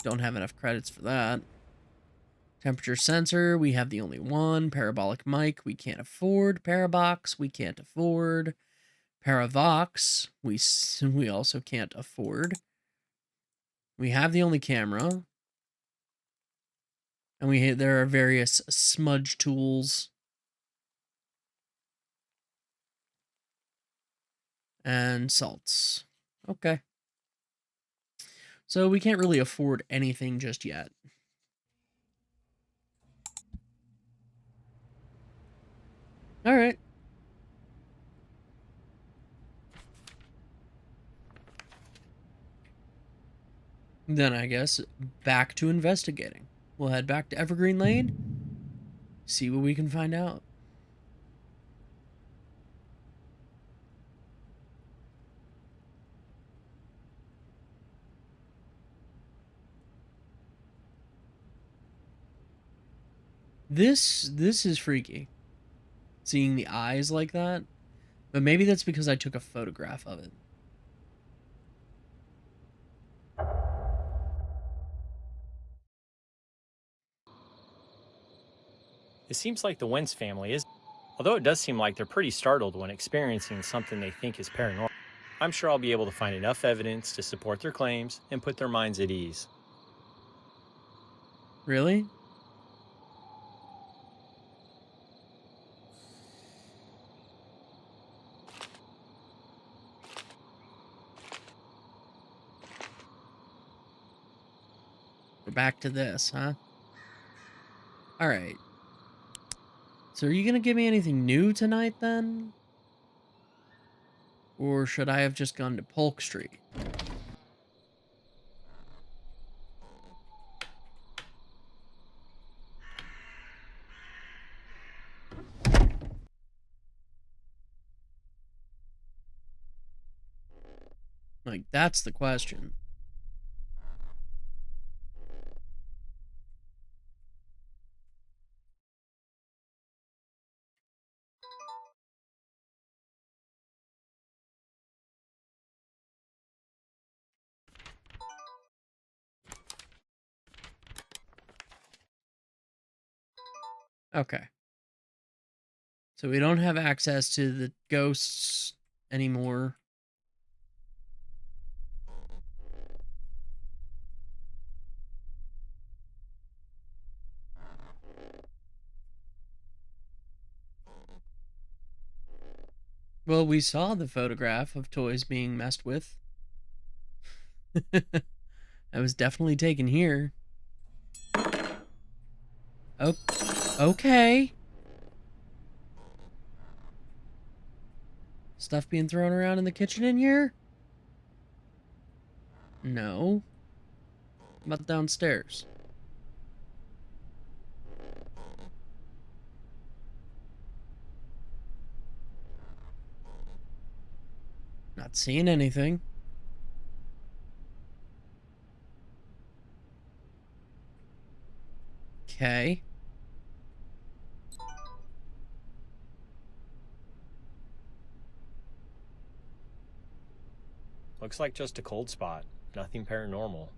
Don't have enough credits for that. Temperature sensor, we have the only one. Parabolic mic, we can't afford. Parabox, we can't afford. Paravox, we also can't afford. We have the only camera. And there are various smudge tools. And salts. Okay. So we can't really afford anything just yet. All right. Then I guess back to investigating. We'll head back to Evergreen Lane, see what we can find out. This is freaky. Seeing the eyes like that. But maybe that's because I took a photograph of it.
It seems like the Wentz family is, although it does seem like they're pretty startled when experiencing something they think is paranormal. I'm sure I'll be able to find enough evidence to support their claims and put their minds at ease.
Really? We're back to this, huh? Alright. So are you gonna give me anything new tonight, then? Or should I have just gone to Polk Street? Like, that's the question. Okay. So we don't have access to the ghosts anymore. Well, we saw the photograph of toys being messed with. That was definitely taken here. Oh, okay. Stuff being thrown around in the kitchen in here? No. How about downstairs? Not seeing anything. Okay.
Looks like just a cold spot, nothing paranormal.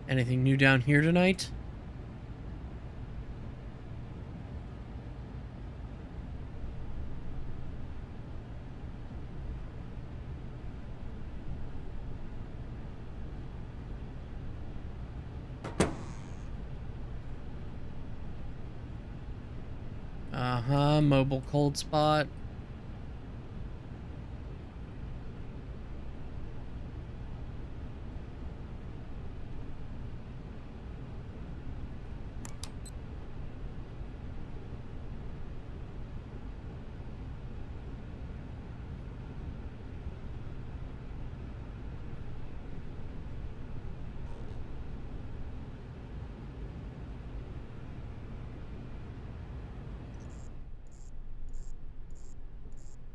Anything new down here tonight? Uh-huh, mobile cold spot.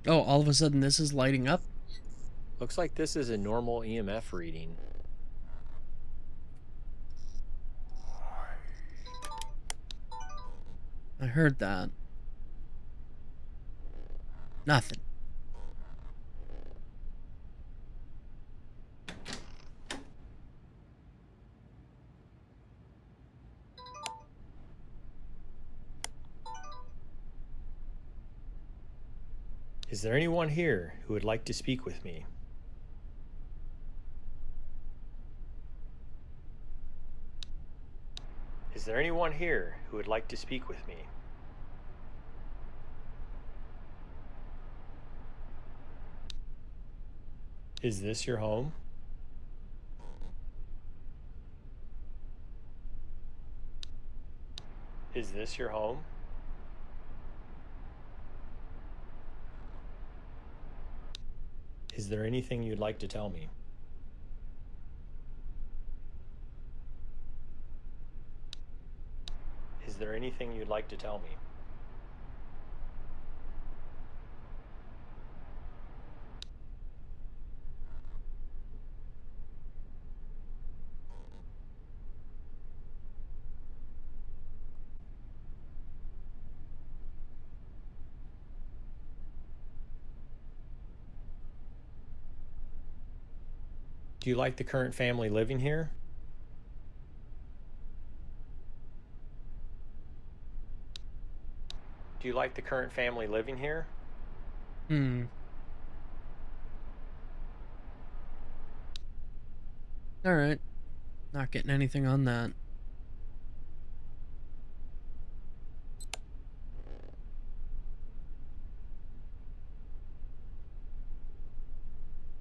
Oh, all of a sudden this is lighting up?
Looks like this is a normal EMF reading.
I heard that. Nothing.
Is there anyone here who would like to speak with me? Is there anyone here who would like to speak with me? Is this your home? Is this your home? Is there anything you'd like to tell me? Is there anything you'd like to tell me? Do you like the current family living here? Do you like the current family living here?
Hmm. Alright. Not getting anything on that.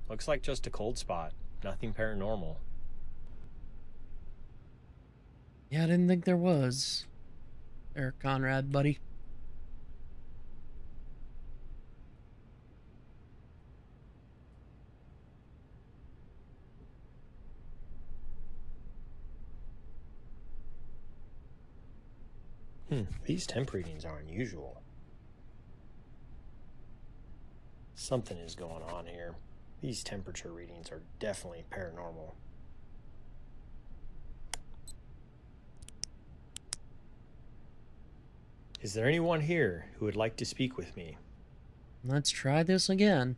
Looks like just a cold spot. Nothing paranormal.
Yeah, I didn't think there was. There, Conrad, buddy.
These temp readings are unusual. Something is going on here. These temperature readings are definitely paranormal. Is there anyone here who would like to speak with me?
Let's try this again.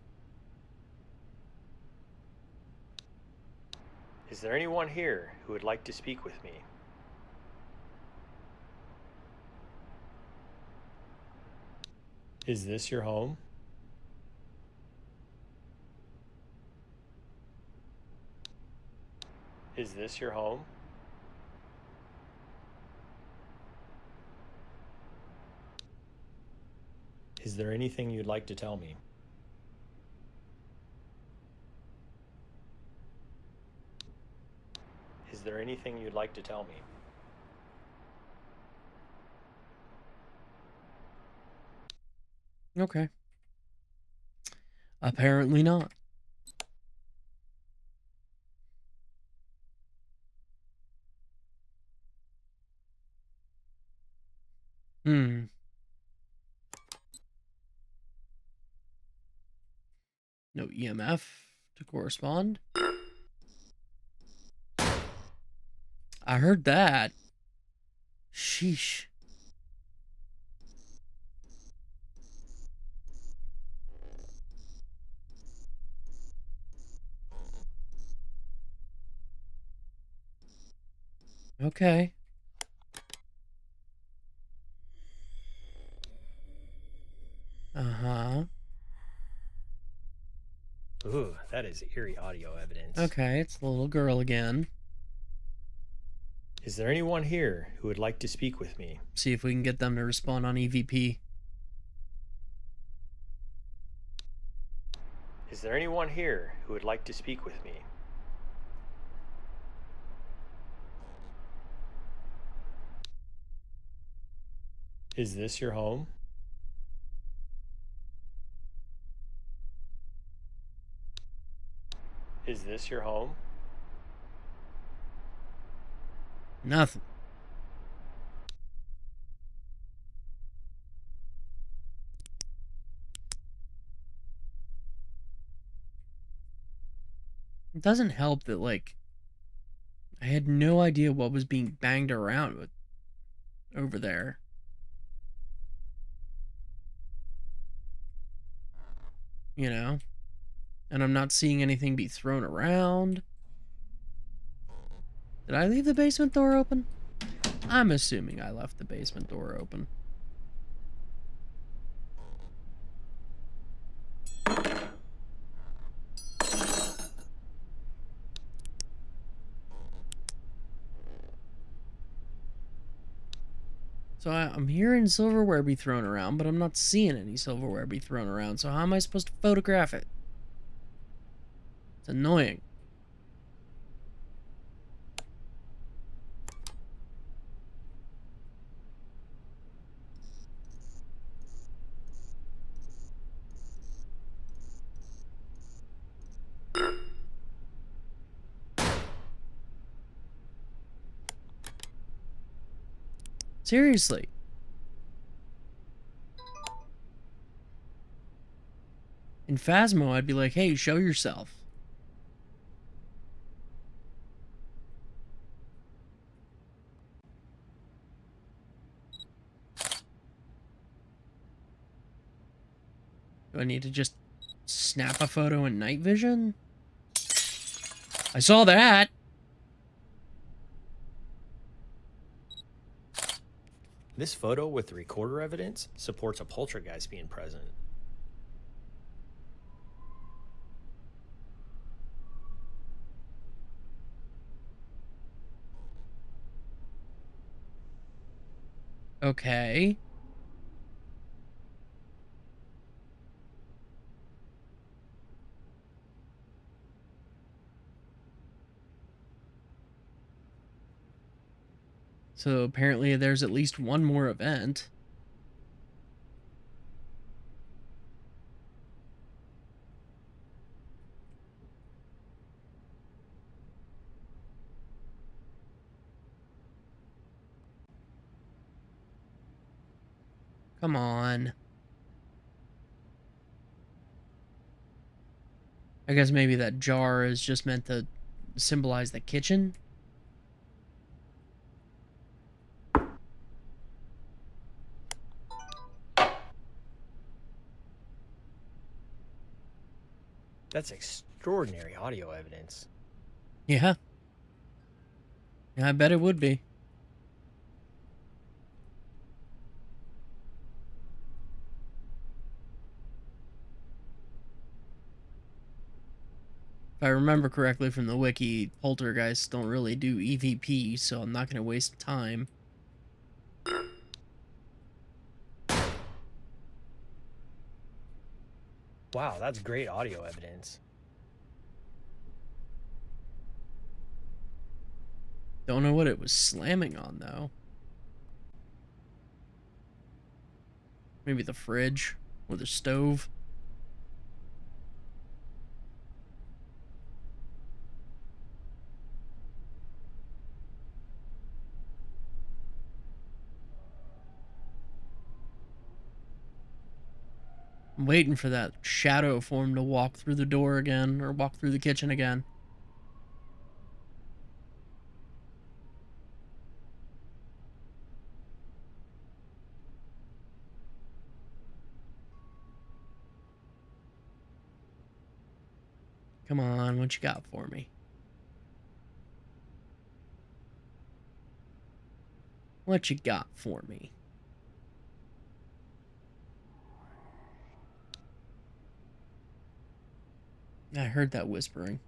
Is there anyone here who would like to speak with me? Is this your home? Is this your home? Is there anything you'd like to tell me? Is there anything you'd like to tell me?
Okay. Apparently not. Hmm. No EMF to correspond. I heard that. Sheesh. Okay. Uh-huh.
Ooh, that is eerie audio evidence.
Okay, it's the little girl again.
Is there anyone here who would like to speak with me?
See if we can get them to respond on EVP.
Is there anyone here who would like to speak with me? Is this your home? Is this your home?
Nothing. It doesn't help that, like, I had no idea what was being banged around with over there. You know? And I'm not seeing anything be thrown around. Did I leave the basement door open? I'm assuming I left the basement door open. So I'm hearing silverware be thrown around, but I'm not seeing any silverware be thrown around. So how am I supposed to photograph it? It's annoying. Seriously. In Phasmo, I'd be like, hey, show yourself. Do I need to just snap a photo in night vision? I saw that!
This photo with the recorder evidence supports a poltergeist being present.
Okay. So apparently there's at least one more event. Come on. I guess maybe that jar is just meant to symbolize the kitchen.
That's extraordinary audio evidence.
Yeah. Yeah, I bet it would be. If I remember correctly from the wiki, poltergeists don't really do EVP, so I'm not going to waste time.
Wow, that's great audio evidence.
Don't know what it was slamming on, though. Maybe the fridge or the stove. I'm waiting for that shadow form to walk through the door again, or walk through the kitchen again. Come on, what you got for me? What you got for me? I heard that whispering.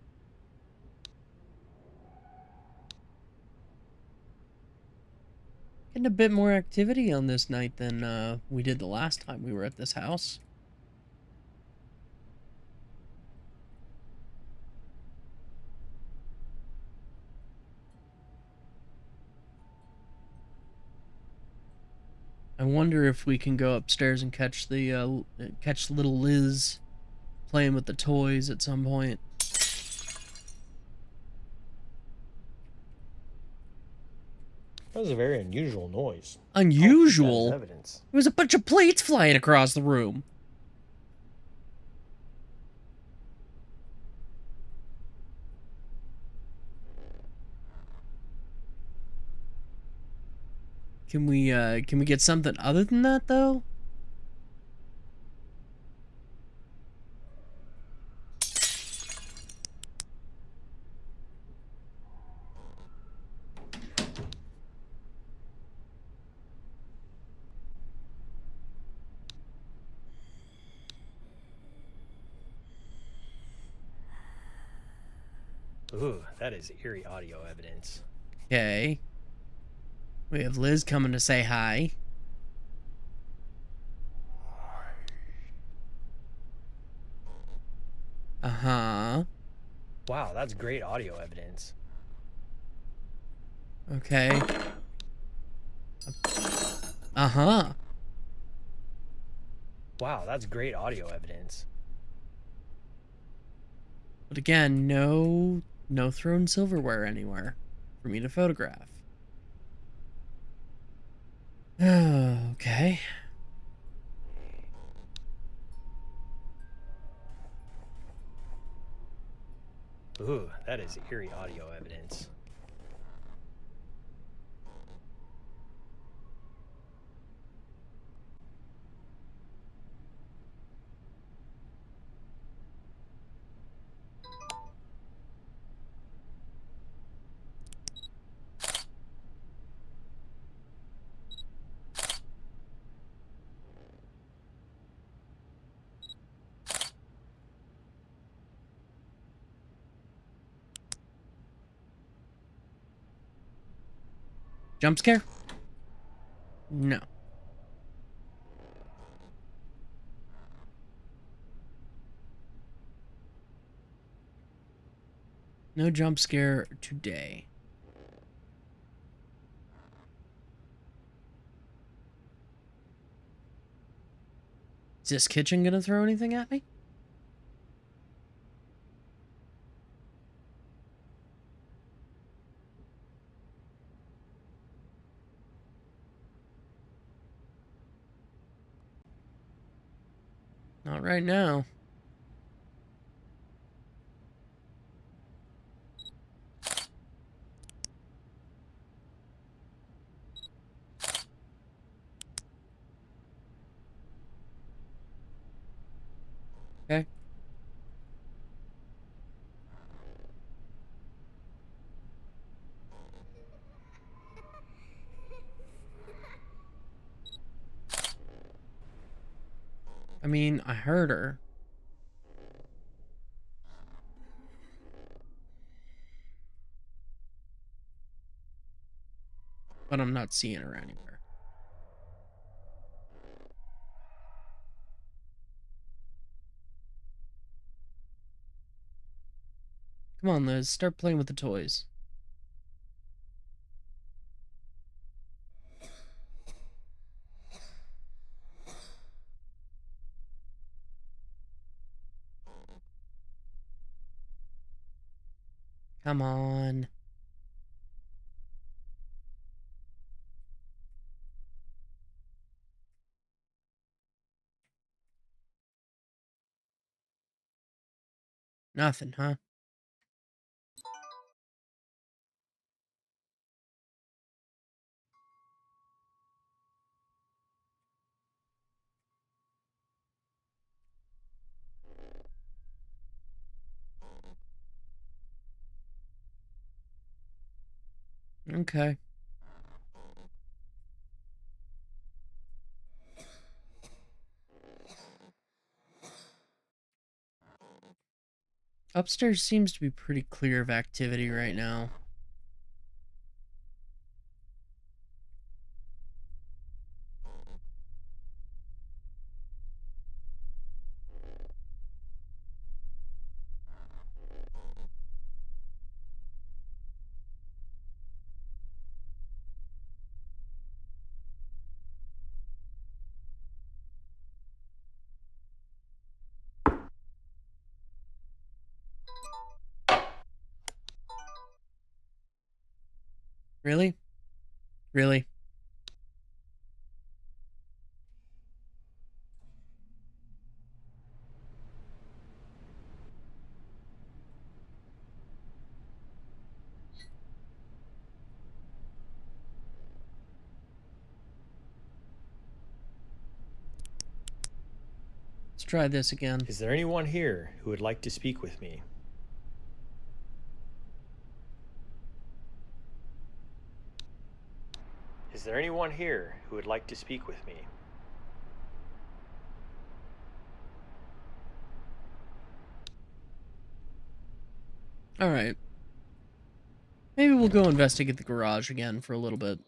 Getting a bit more activity on this night than we did the last time we were at this house. I wonder if we can go upstairs and catch little Liz playing with the toys at some point.
That was a very unusual noise.
Unusual?
Evidence.
There was a bunch of plates flying across the room. Can we get something other than that, though?
Ooh, that is eerie audio evidence.
Okay. We have Liz coming to say hi. Uh-huh.
Wow, that's great audio evidence.
Okay. Uh-huh.
Wow, that's great audio evidence.
But again, no thrown silverware anywhere for me to photograph. Okay.
Ooh, that is eerie audio evidence.
Jump scare? No. No jump scare today. Is this kitchen gonna throw anything at me? Not right now. Okay. I mean, I heard her. But I'm not seeing her anywhere. Come on, Liz. Start playing with the toys. Come on. Nothing, huh? Okay. Upstairs seems to be pretty clear of activity right now. Really? Really? Let's try this again.
Is there anyone here who would like to speak with me? Is there anyone here who would like to speak with me?
Alright. Maybe we'll go investigate the garage again for a little bit.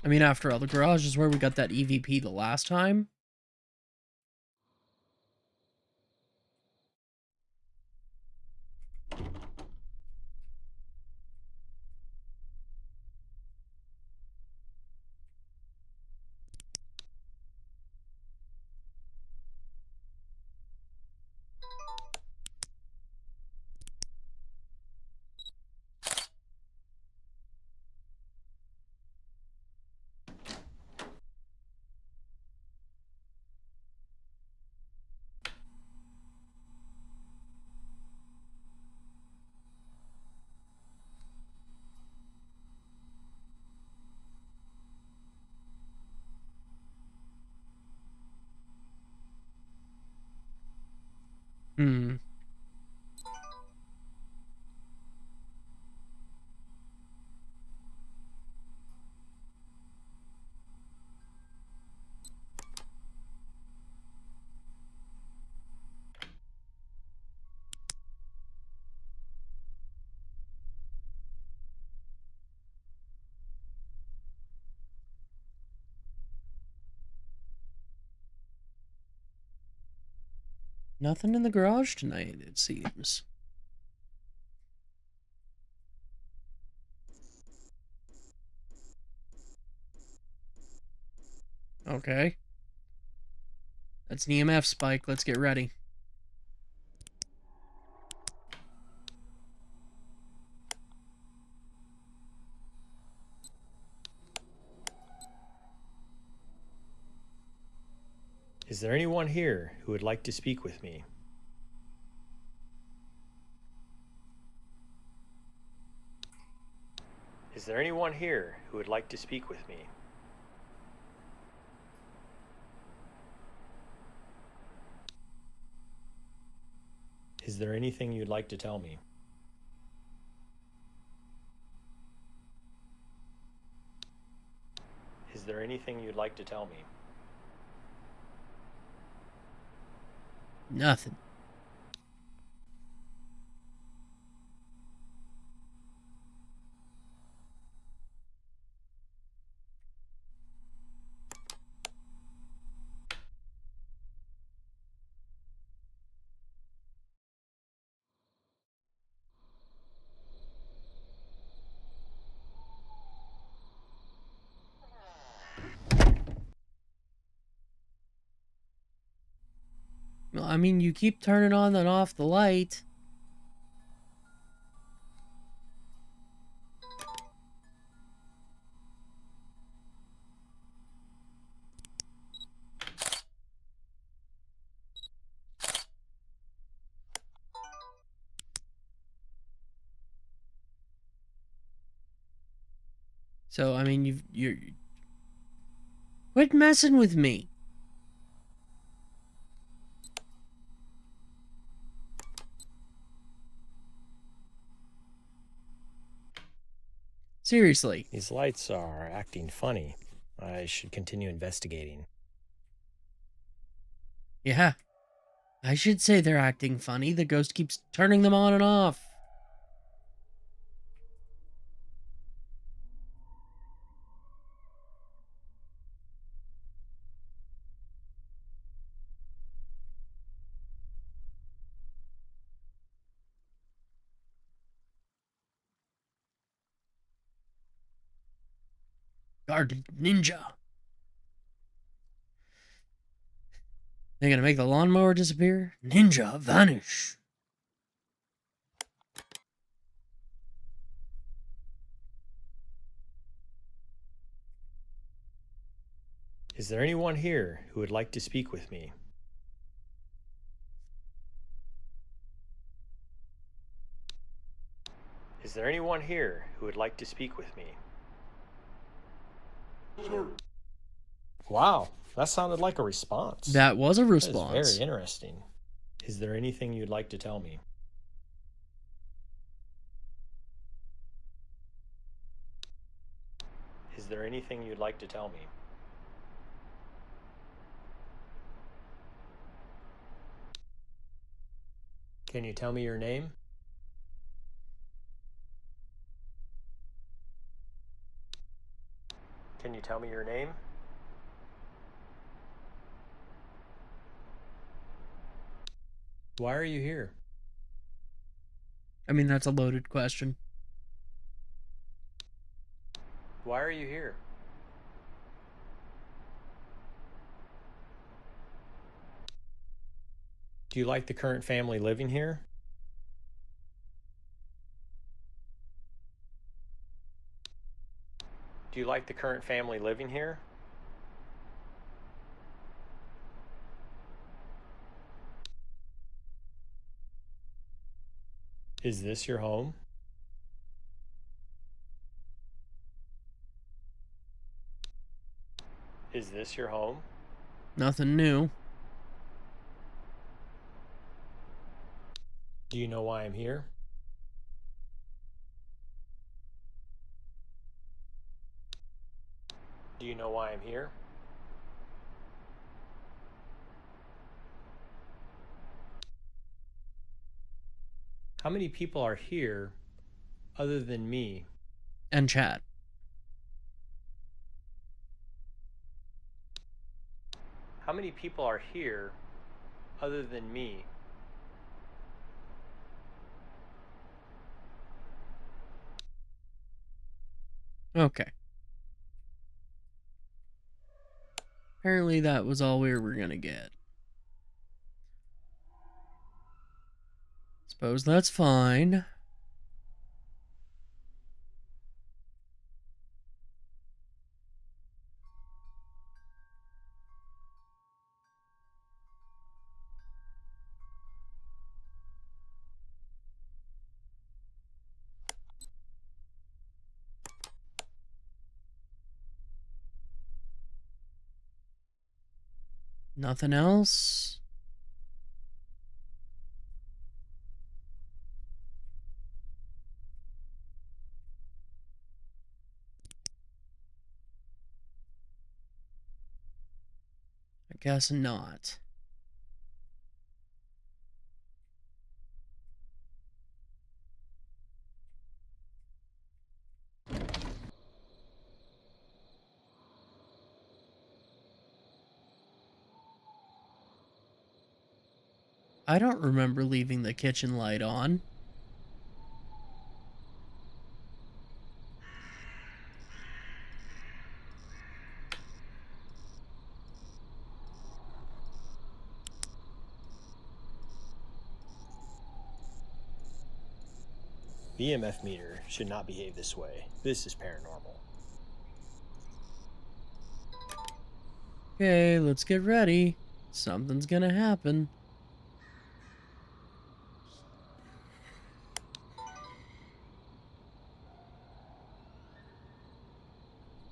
I mean, after all, the garage is where we got that EVP the last time. Hmm. Nothing in the garage tonight, it seems. Okay. That's an EMF spike. Let's get ready.
Is there anyone here who would like to speak with me? Is there anyone here who would like to speak with me? Is there anything you'd like to tell me? Is there anything you'd like to tell me?
Nothing. Well, I mean, you keep turning on and off the light. So, I mean, you're... Quit messing with me. Seriously.
These lights are acting funny. I should continue investigating.
Yeah. I should say they're acting funny. The ghost keeps turning them on and off. Guard ninja. They gonna make the lawnmower disappear? Ninja vanish.
Is there anyone here who would like to speak with me? Is there anyone here who would like to speak with me? Sir. Wow, that sounded like a response.
That was a
That
response.
is very interesting. Is there anything you'd like to tell me? Is there anything you'd like to tell me? Can you tell me your name? Can you tell me your name? Why are you here?
I mean, that's a loaded question.
Why are you here? Do you like the current family living here? Do you like the current family living here? Is this your home? Is this your home?
Nothing new.
Do you know why I'm here? Do you know why I'm here? How many people are here other than me?
And chat.
How many people are here other than me?
Okay. Apparently that was all we were gonna get. Suppose that's fine. Nothing else? I guess not. I don't remember leaving the kitchen light on.
The EMF meter should not behave this way. This is paranormal.
Okay, let's get ready. Something's gonna happen.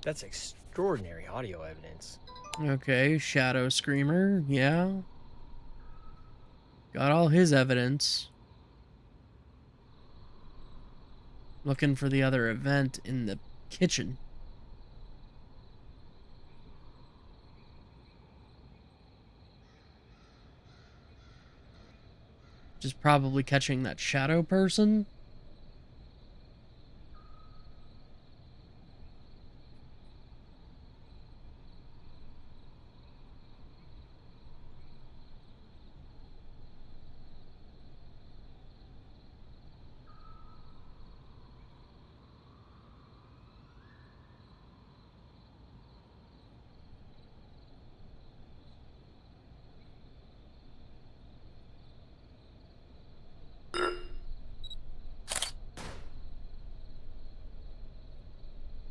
That's extraordinary audio evidence.
Okay, Shadow Screamer, yeah. Got all his evidence. Looking for the other event in the kitchen. Just probably catching that shadow person.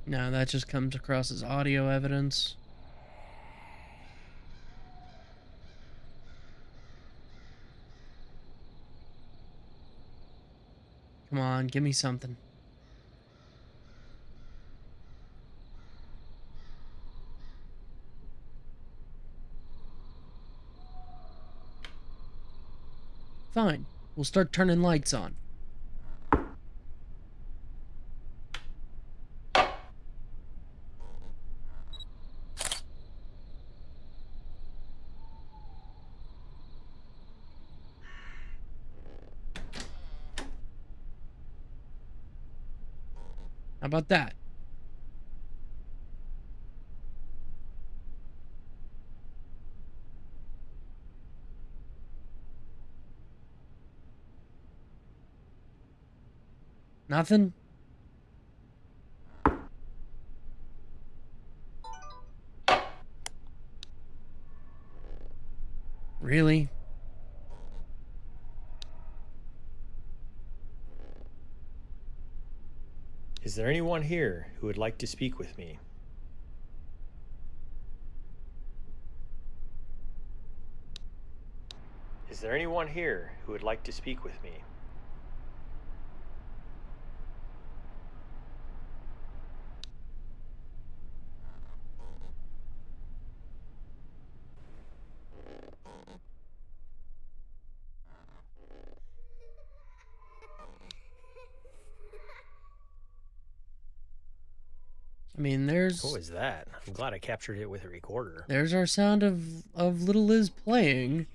No, that just comes across as audio evidence. Come on, give me something. Fine, we'll start turning lights on. How about that? Nothing? Really?
Is there anyone here who would like to speak with me? Is there anyone here who would like to speak with me?
I mean,
What was that? I'm glad I captured it with a recorder.
there's our sound of little Liz playing.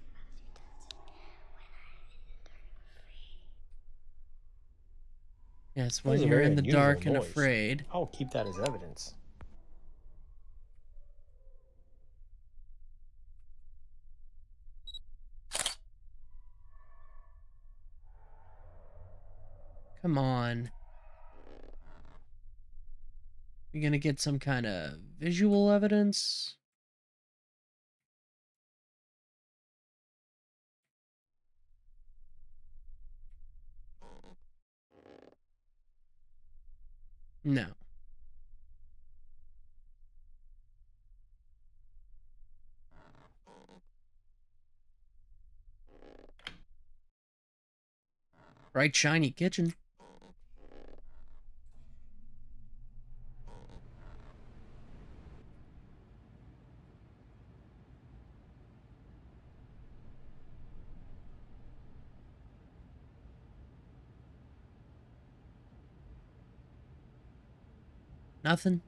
Yes, when you're in the dark and afraid.
I'll keep that as evidence.
Come on. You're gonna get some kind of visual evidence? No. Bright, shiny kitchen. Nothing.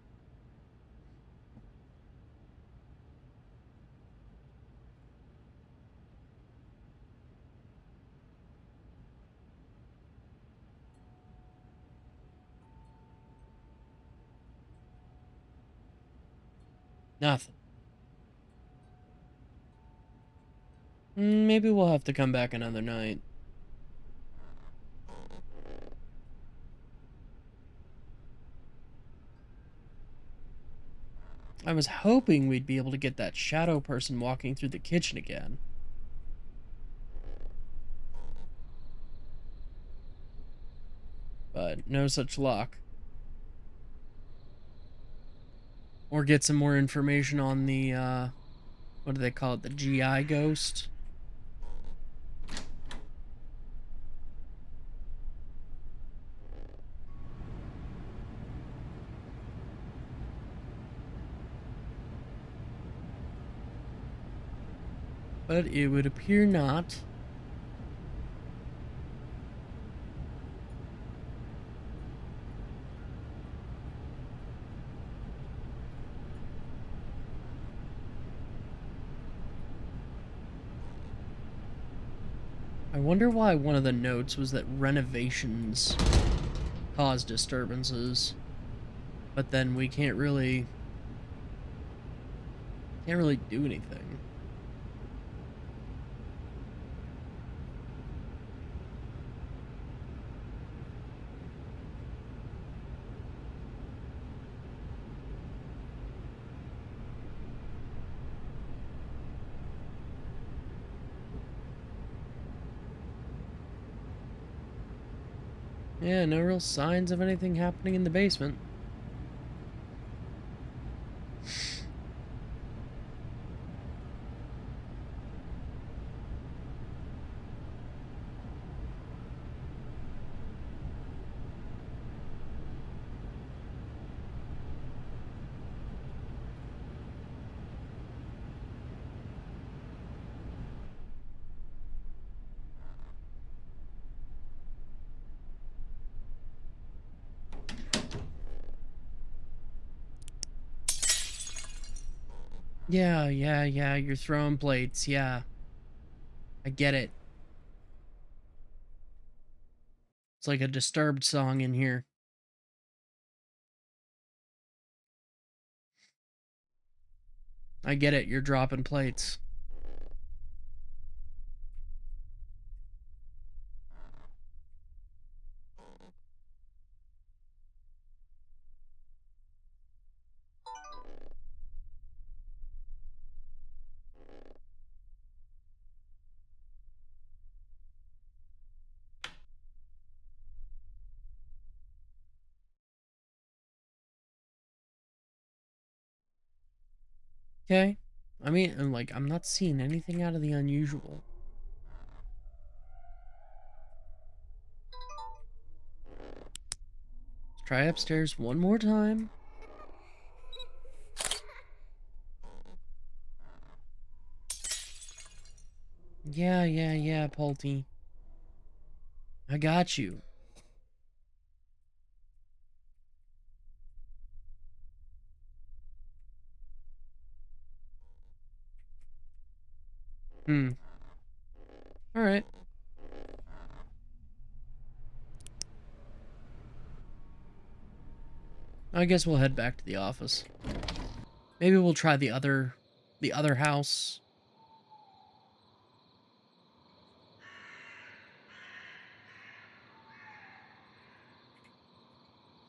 Nothing. Maybe we'll have to come back another night. I was hoping we'd be able to get that shadow person walking through the kitchen again. But no such luck. Or get some more information on the, what do they call it? The GI ghost? But it would appear not. I wonder why one of the notes was that renovations cause disturbances, but then we can't really do anything. Yeah, no real signs of anything happening in the basement. Yeah, you're throwing plates, yeah. I get it. It's like a Disturbed song in here. I get it, you're dropping plates. Okay? I mean, I'm not seeing anything out of the unusual. Let's try upstairs one more time. Yeah, Polty. I got you. Alright. I guess we'll head back to the office. Maybe we'll try the other house.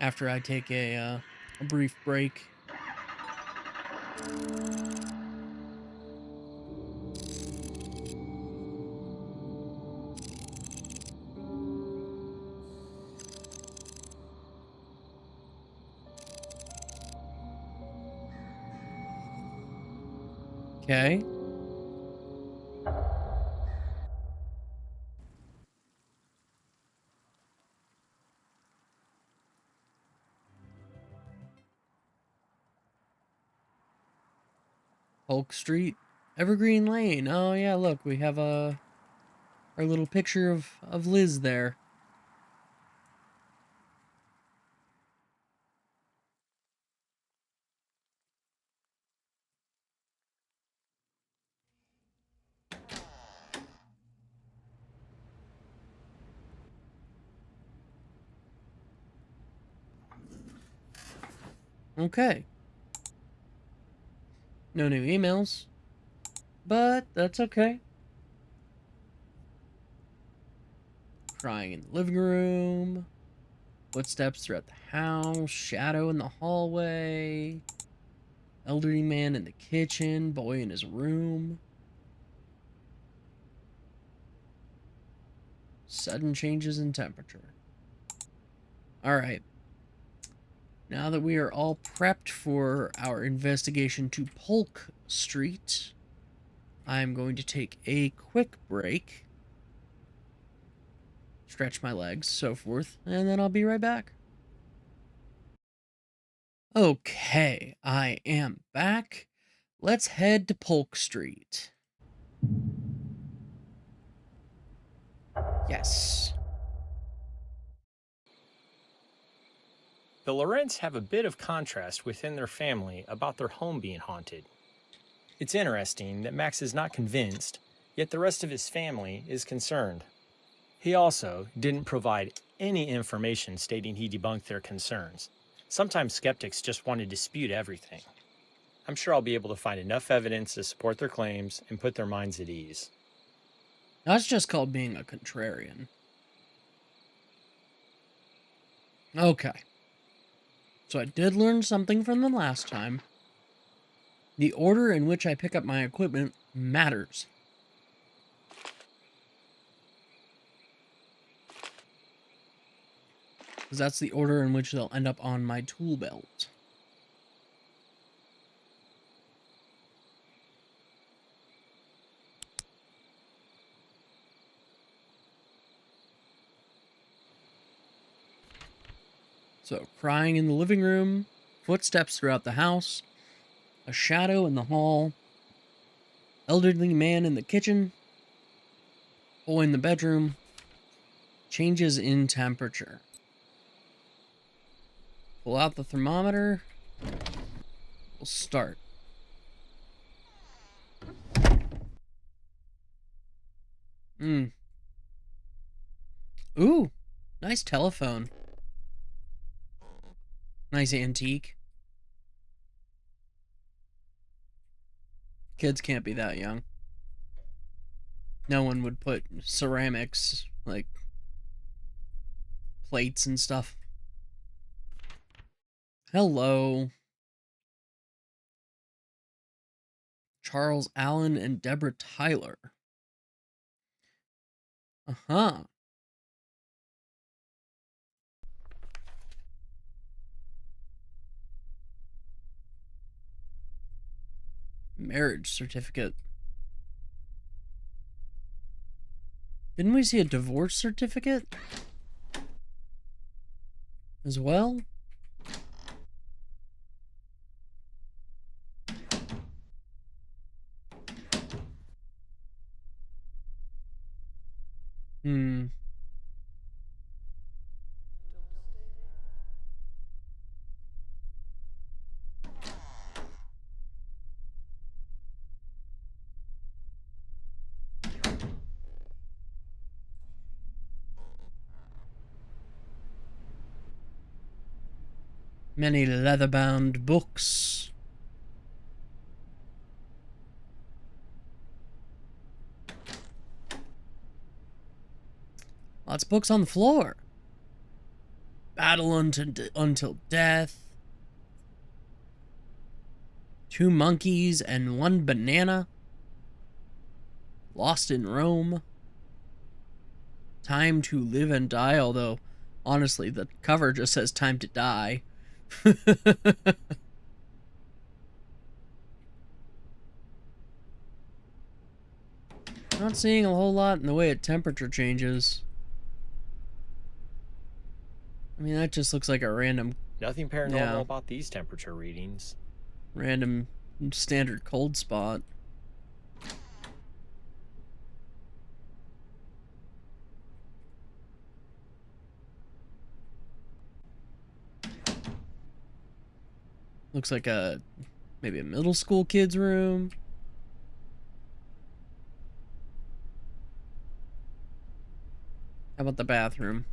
After I take a brief break. Okay. Polk Street. Evergreen Lane. Oh yeah, look, we have our little picture of Liz there. Okay. No new emails. But that's okay. Crying in the living room. Footsteps throughout the house. Shadow in the hallway. Elderly man in the kitchen. Boy in his room. Sudden changes in temperature. Alright. Now that we are all prepped for our investigation to Polk Street, I'm going to take a quick break, stretch my legs, so forth, and then I'll be right back. Okay, I am back. Let's head to Polk Street. Yes.
The Lorentz have a bit of contrast within their family about their home being haunted. It's interesting that Max is not convinced, yet the rest of his family is concerned. He also didn't provide any information stating he debunked their concerns. Sometimes skeptics just want to dispute everything. I'm sure I'll be able to find enough evidence to support their claims and put their minds at ease.
That's just called being a contrarian. Okay. So I did learn something from the last time. The order in which I pick up my equipment matters. Because that's the order in which they'll end up on my tool belt. So, crying in the living room, footsteps throughout the house, a shadow in the hall, elderly man in the kitchen, boy in the bedroom, changes in temperature. Pull out the thermometer. We'll start. Ooh, nice telephone. Nice antique. Kids can't be that young. No one would put ceramics, like plates and stuff. Hello. Charles Allen and Deborah Tyler. Uh-huh. Marriage certificate. Didn't we see a divorce certificate as well? Many leather-bound books. Lots of books on the floor. Battle until death. 2 monkeys and 1 banana. Lost in Rome. Time to live and die, although, honestly, the cover just says time to die. Not seeing a whole lot in the way of temperature changes. I mean, that just looks like a random...
Nothing paranormal about these temperature readings.
Random standard cold spot. Looks like maybe a middle school kid's room. How about the bathroom?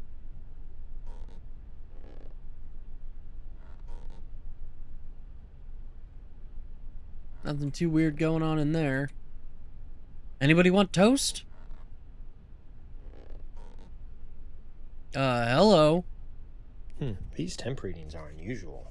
Nothing too weird going on in there. Anybody want toast? Hello.
These temp readings are unusual.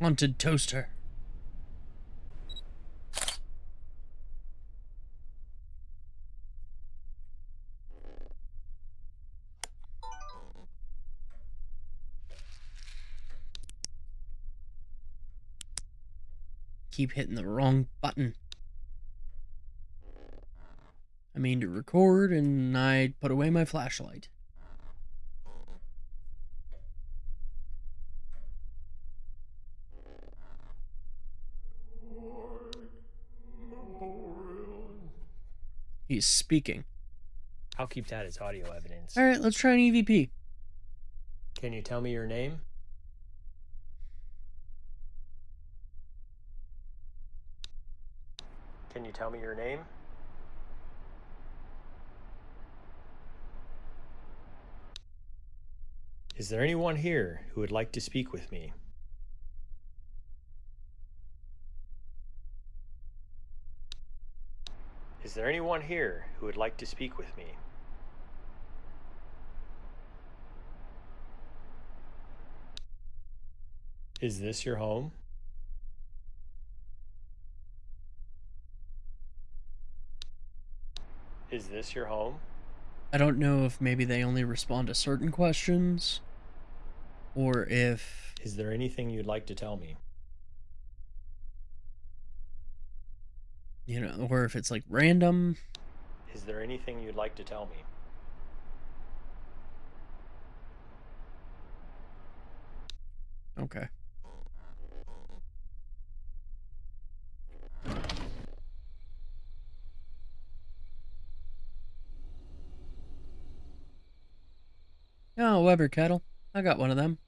Haunted toaster. Keep hitting the wrong button. I mean to record, and I put away my flashlight. He's speaking.
I'll keep that as audio evidence.
Alright, let's try an EVP.
Can you tell me your name? Can you tell me your name? Is there anyone here who would like to speak with me? Is there anyone here who would like to speak with me? Is this your home? Is this your home?
I don't know if maybe they only respond to certain questions, or if...
Is there anything you'd like to tell me?
You know, or if it's like random.
Is there anything you'd like to tell me?
Okay. Oh, Weber kettle. I got one of them.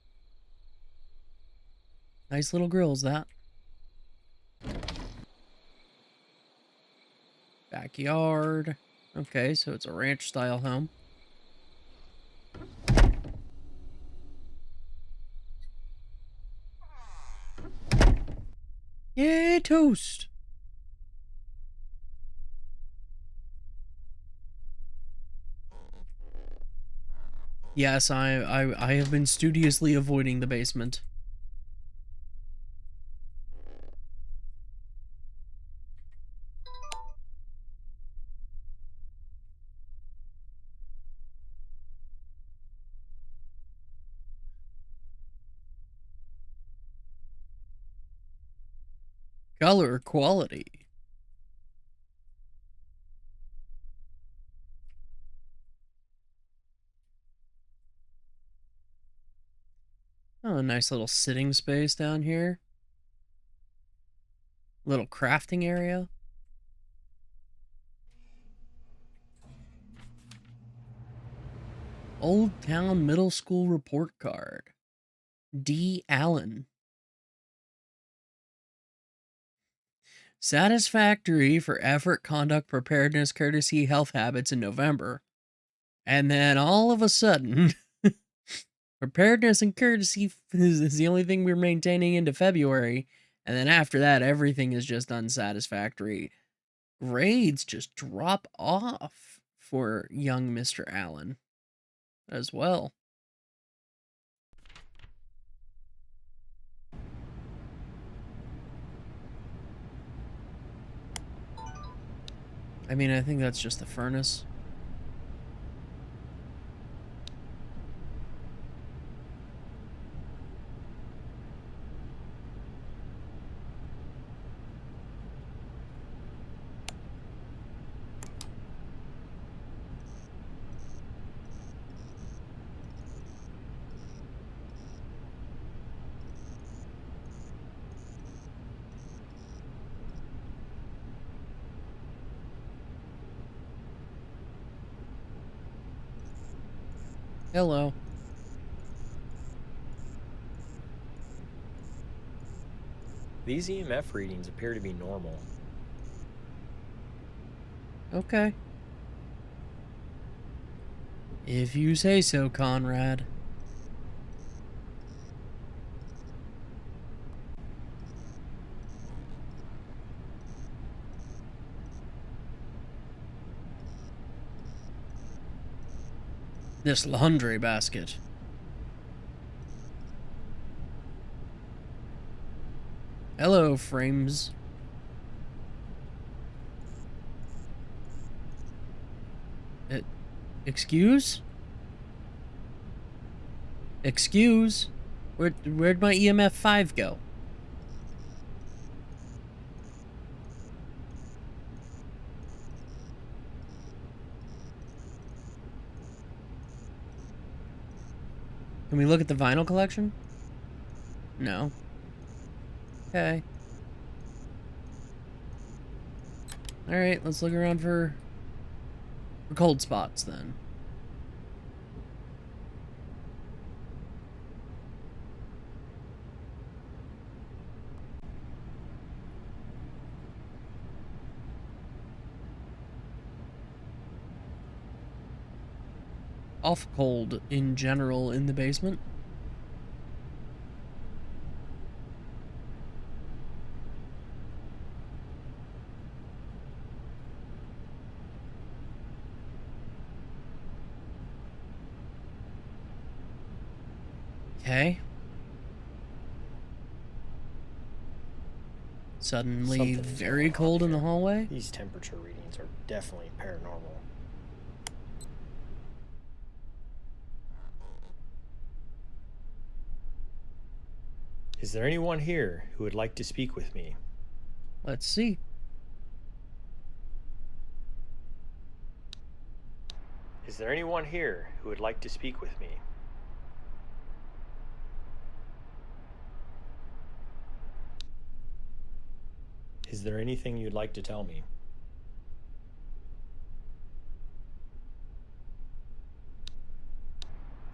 Nice little grill's that. Backyard. Okay, so it's a ranch style home. Yay, toast! Yes, I have been studiously avoiding the basement. Color quality. Oh, a nice little sitting space down here. Little crafting area. Old Town Middle School report card. D. Allen. Satisfactory for effort, conduct, preparedness, courtesy, health habits in November. And then all of a sudden, preparedness and courtesy is the only thing we're maintaining into February. And then after that, everything is just unsatisfactory. Grades just drop off for young Mr. Allen as well. I mean, I think that's just the furnace. Hello.
These EMF readings appear to be normal.
Okay. If you say so, Conrad. This laundry basket. Hello, frames. Excuse? Excuse? Where'd my EMF 5 go? Can we look at the vinyl collection? No. Okay. Alright, let's look around for cold spots then. Off cold in general in the basement. Okay. Suddenly
Something's
very
going on
cold in the
here.
hallway.
These temperature readings are definitely paranormal. Is there anyone here who would like to speak with me?
Let's see.
Is there anyone here who would like to speak with me? Is there anything you'd like to tell me?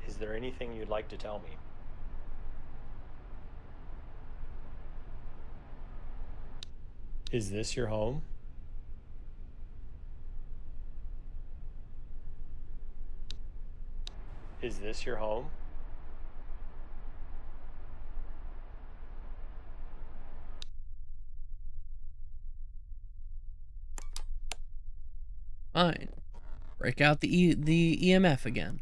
Is there anything you'd like to tell me? Is this your home? Is this your home?
Fine. Break out the EMF again.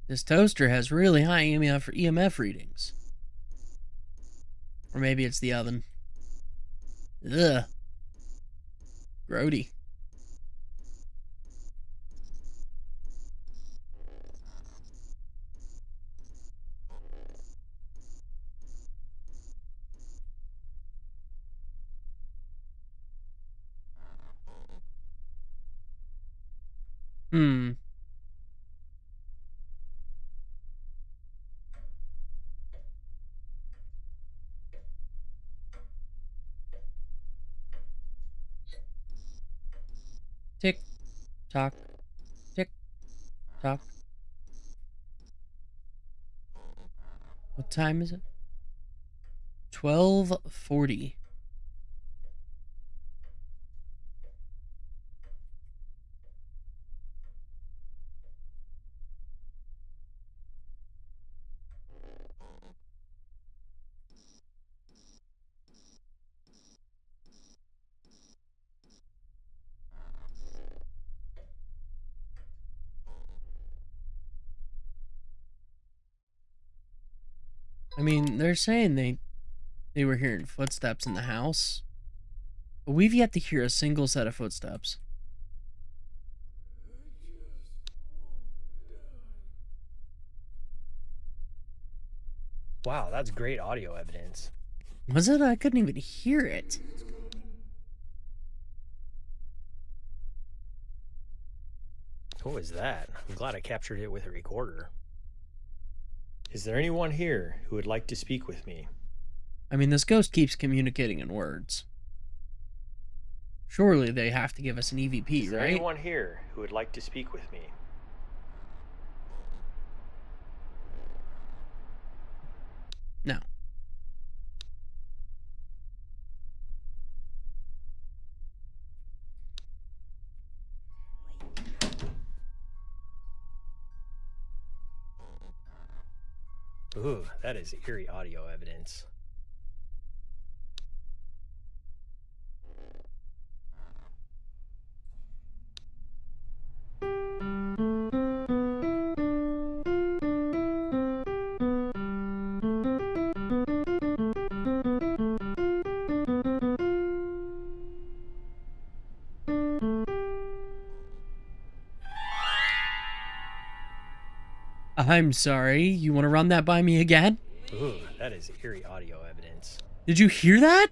This toaster has really high EMF readings. Or maybe it's the oven. Ugh. Grody. Hmm. Tick, tock, tick, tock. What time is it? 12:40. I mean, they're saying they were hearing footsteps in the house, but we've yet to hear a single set of footsteps.
Wow, that's great audio evidence.
Was it? I couldn't even hear it.
What was that? I'm glad I captured it with a recorder. Is there anyone here who would like to speak with me?
I mean, this ghost keeps communicating in words. Surely they have to give us an EVP,
Is there
right?
anyone here who would like to speak with me?
No.
Ooh, that is eerie audio evidence.
I'm sorry. You want to run that by me again?
Ooh, that is eerie audio evidence.
Did you hear that?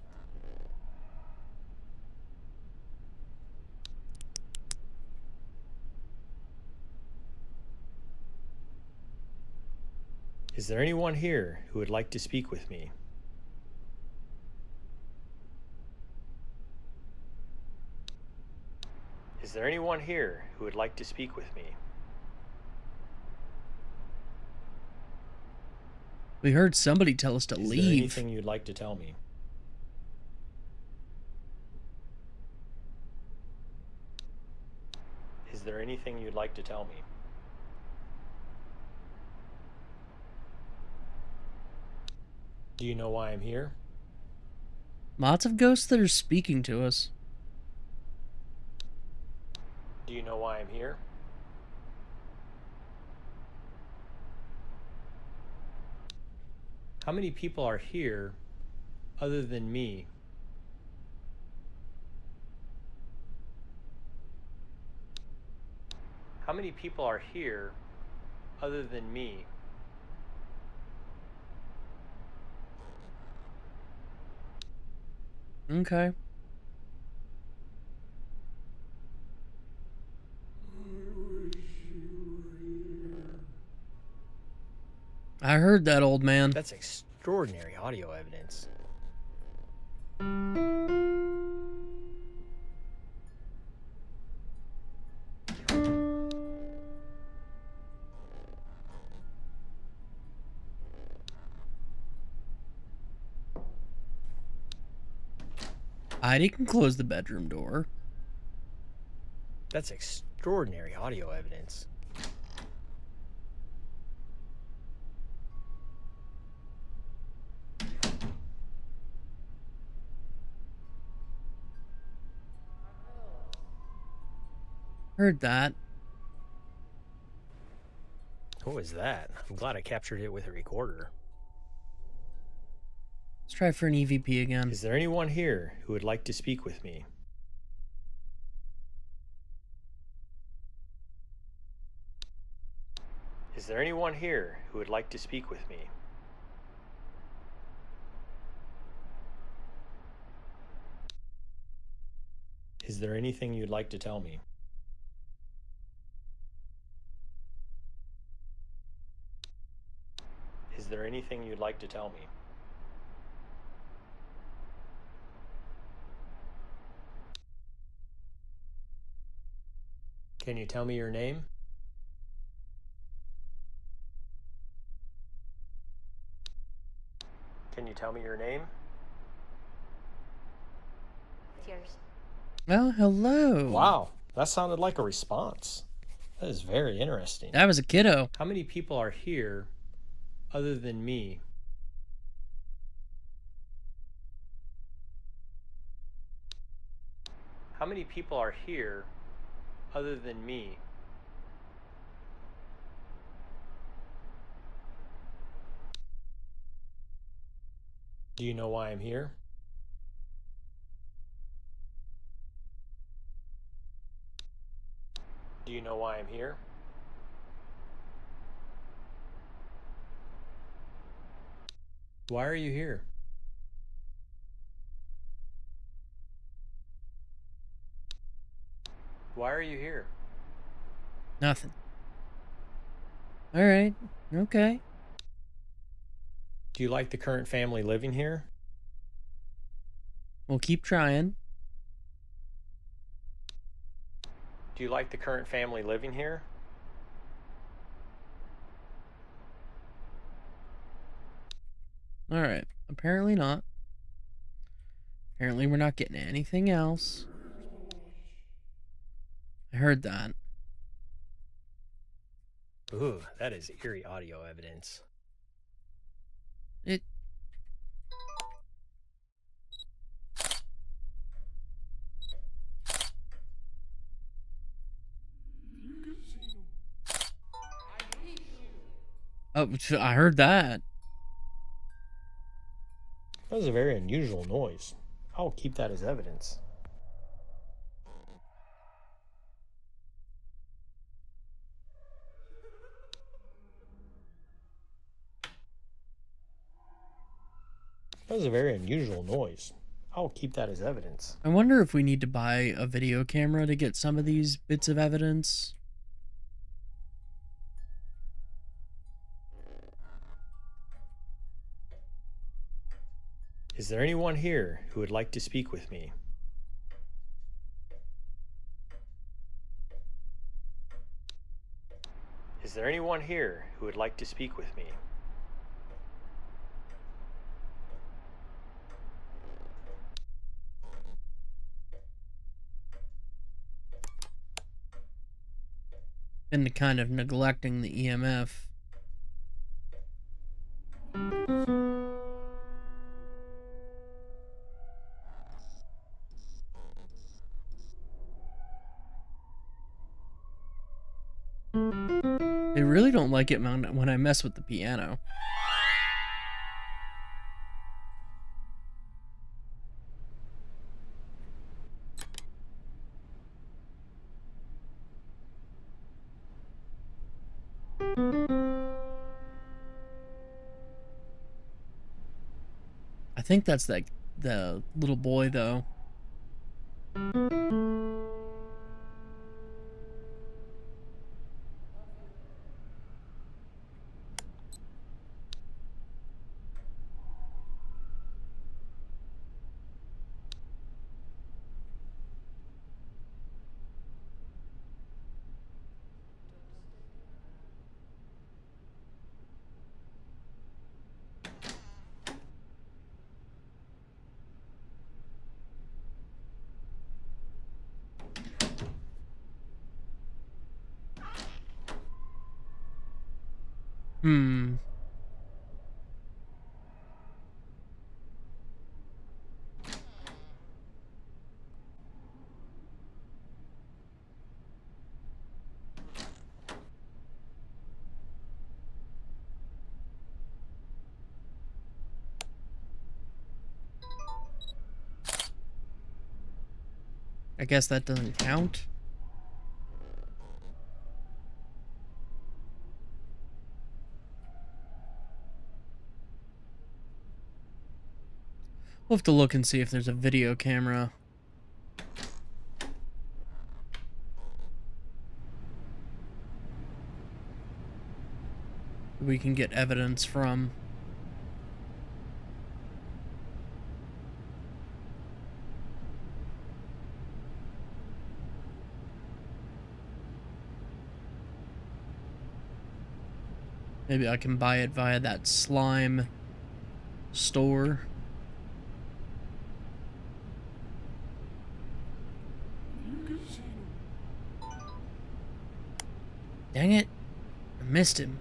Is there anyone here who would like to speak with me? Is there anyone here who would like to speak with me?
We heard somebody tell us to
Is
leave.
there anything you'd like to tell me? Is there anything you'd like to tell me? Do you know why I'm here?
Lots of ghosts that are speaking to us.
Do you know why I'm here? How many people are here other than me? How many people are here other than me?
Okay. I heard that, old man.
That's extraordinary audio evidence.
Heidi can close the bedroom door.
That's extraordinary audio evidence.
Heard that.
What was that? I'm glad I captured it with a recorder.
Let's try for an EVP again.
Is there anyone here who would like to speak with me? Is there anyone here who would like to speak with me? Is there anything you'd like to tell me? Is there anything you'd like to tell me? Can you tell me your name? Can you tell me your name?
It's yours.
Well, hello.
Wow, that sounded like a response. That is very interesting.
That was a kiddo.
How many people are here other than me? How many people are here other than me? Do you know why I'm here? Do you know why I'm here? Why are you here? Why are you here?
Nothing. All right. Okay.
Do you like the current family living here?
We'll keep trying.
Do you like the current family living here?
All right. Apparently not. Apparently we're not getting anything else. I heard that.
Ooh, that is eerie audio evidence.
It. Oh, I heard that.
That was a very unusual noise. I'll keep that as evidence. That was a very unusual noise. I'll keep that as evidence.
I wonder if we need to buy a video camera to get some of these bits of evidence.
Is there anyone here who would like to speak with me? Is there anyone here who would like to speak with me?
And kind of neglecting the EMF. They really don't like it when I mess with the piano. I think that's like the little boy, though. Hmm. I guess that doesn't count. We'll have to look and see if there's a video camera. We can get evidence from. Maybe I can buy it via that slime store. Dang it. I missed him.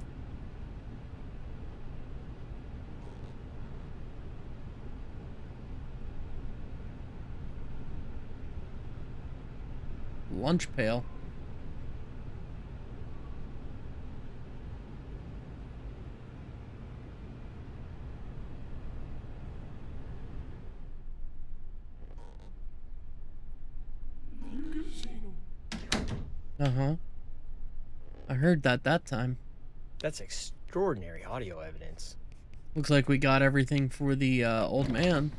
Lunch pail. Uh-huh. I heard that time.
That's extraordinary audio evidence.
Looks like we got everything for the old man.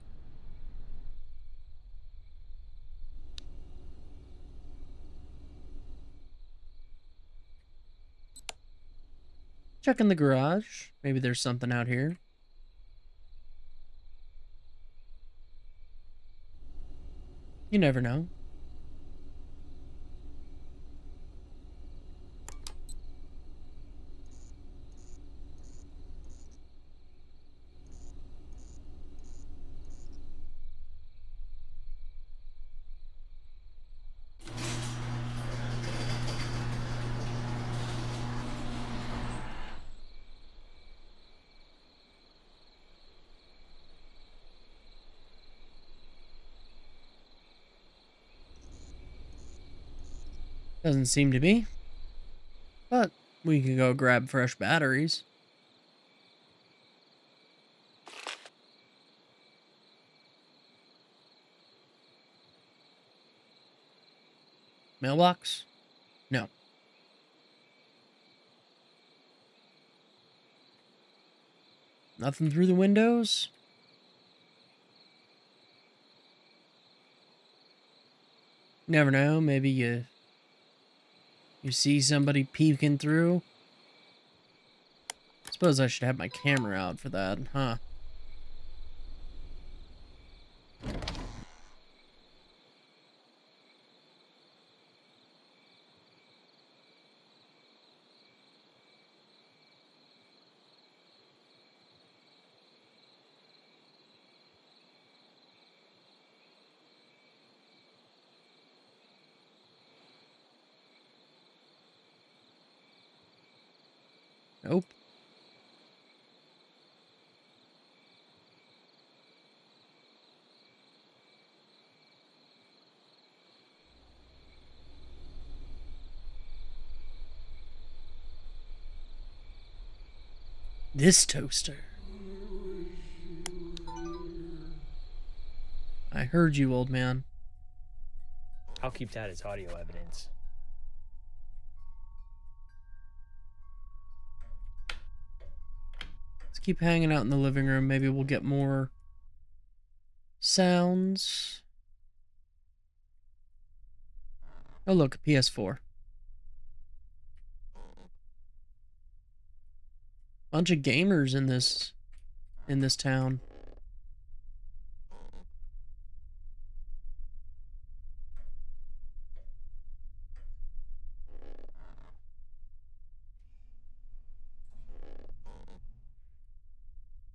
Check in the garage. Maybe there's something out here. You never know. Doesn't seem to be. But we can go grab fresh batteries. Mailbox? No. Nothing through the windows? Never know, maybe you see somebody peeking through. Suppose I should have my camera out for that, huh? Nope. This toaster. I heard you, old man.
I'll keep that as audio evidence.
Let's keep hanging out in the living room. Maybe we'll get more sounds. Oh, look, PS4. Bunch of gamers in this town.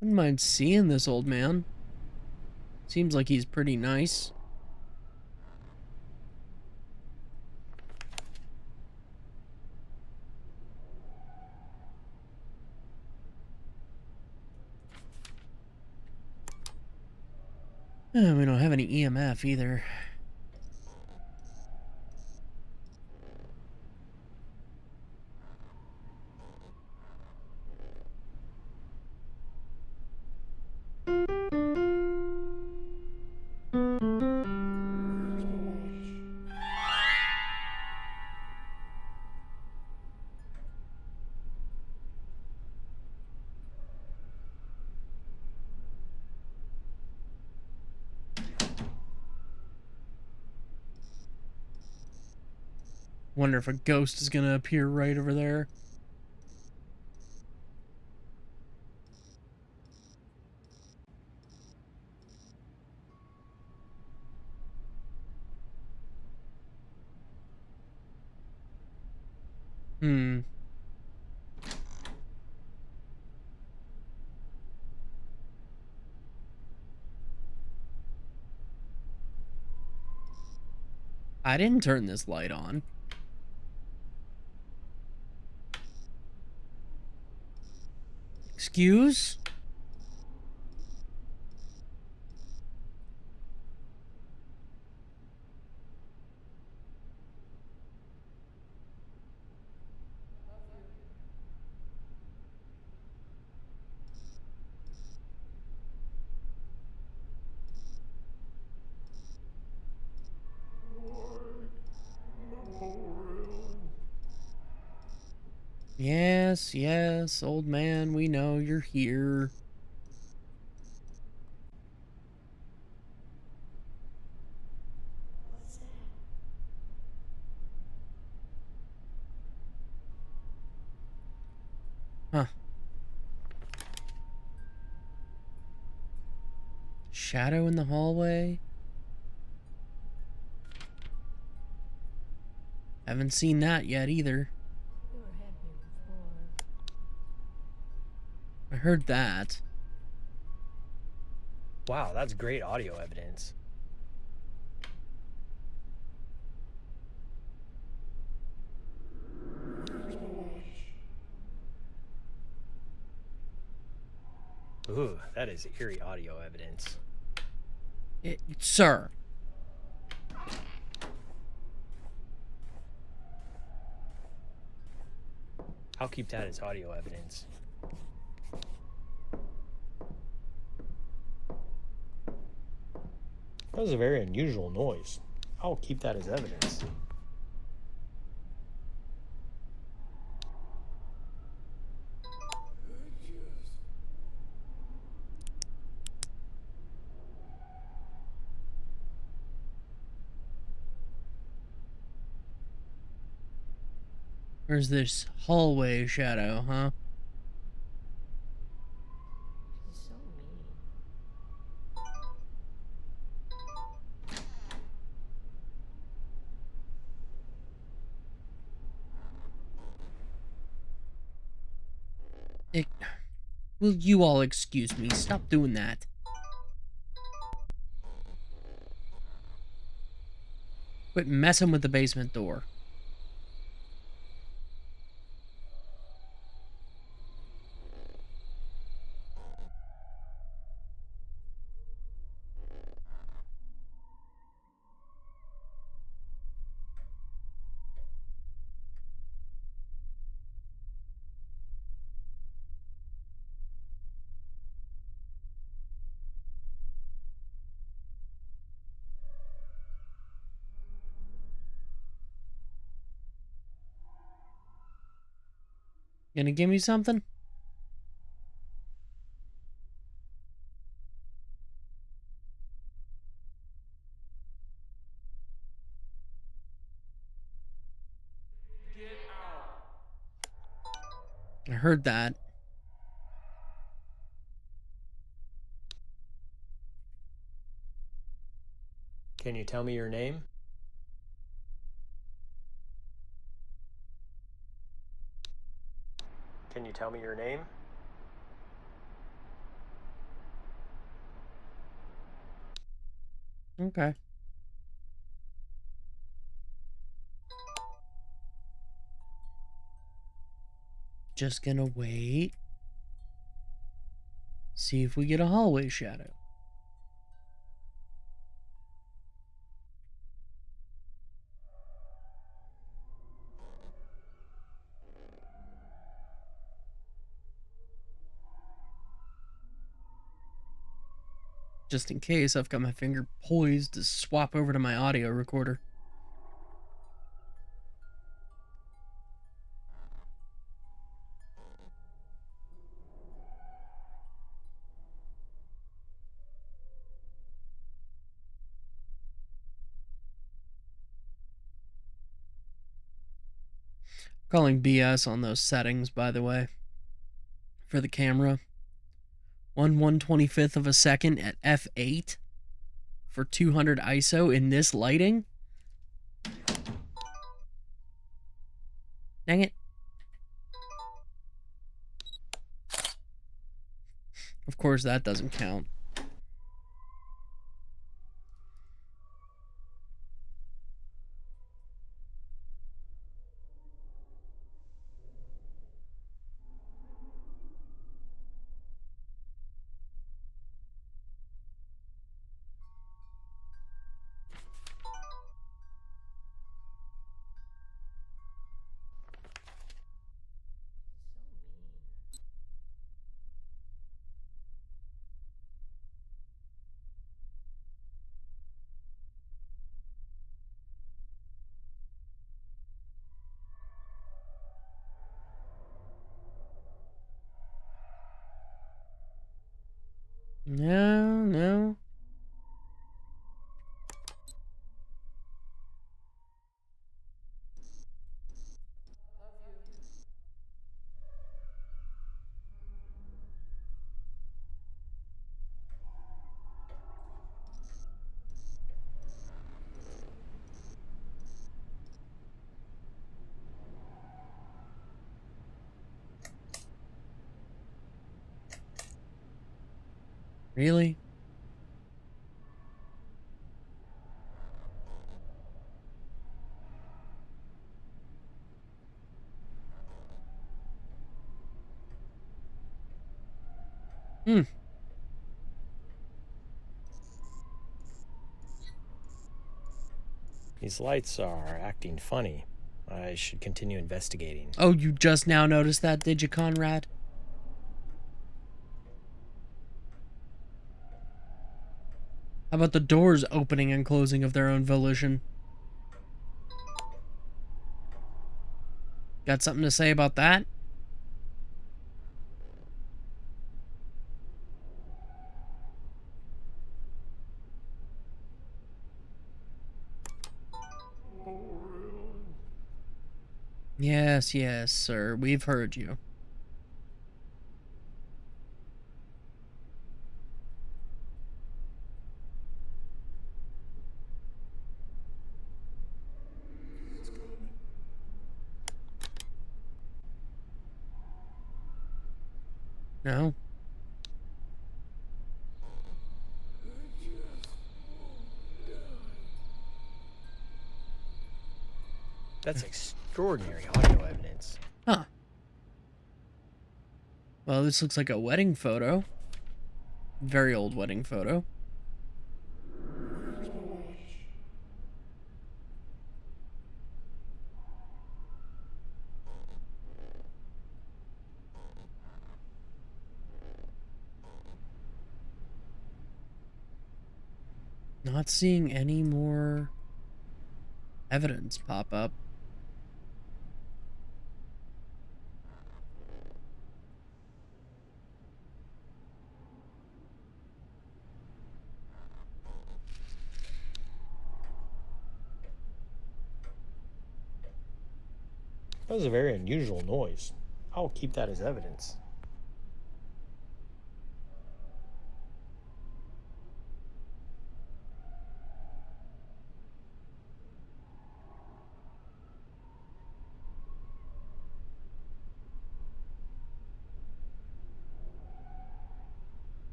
Wouldn't mind seeing this old man. Seems like he's pretty nice. We don't have any EMF either. Wonder if a ghost is gonna appear right over there. I didn't turn this light on. Excuse? Yes, yes, old man, we know you're here. Huh. Shadow in the hallway? Haven't seen that yet either. I heard that.
Wow, that's great audio evidence. Ooh, that is eerie audio evidence.
Sir.
I'll keep that as audio evidence. That was a very unusual noise. I'll keep that as evidence.
Where's this hallway shadow, huh? Will you all excuse me? Stop doing that. Quit messing with the basement door. Gonna give me something? I heard that.
Can you tell me your name? Can you tell me your name?
Okay. Just gonna wait. See if we get a hallway shadow. Just in case, I've got my finger poised to swap over to my audio recorder. Calling BS on those settings, by the way, for the camera. 1/125th of a second at f8 for 200 ISO in this lighting? Dang it. Of course, that doesn't count. No, no. Really? Hmm.
These lights are acting funny. I should continue investigating.
Oh, you just now noticed that, did you, Conrad? How about the doors opening and closing of their own volition? Got something to say about that? Yes, yes, sir. We've heard you. No?
That's extraordinary audio evidence.
Huh. Well, this looks like a wedding photo. Very old wedding photo. Not seeing any more evidence pop up.
That was a very unusual noise. I will keep that as evidence.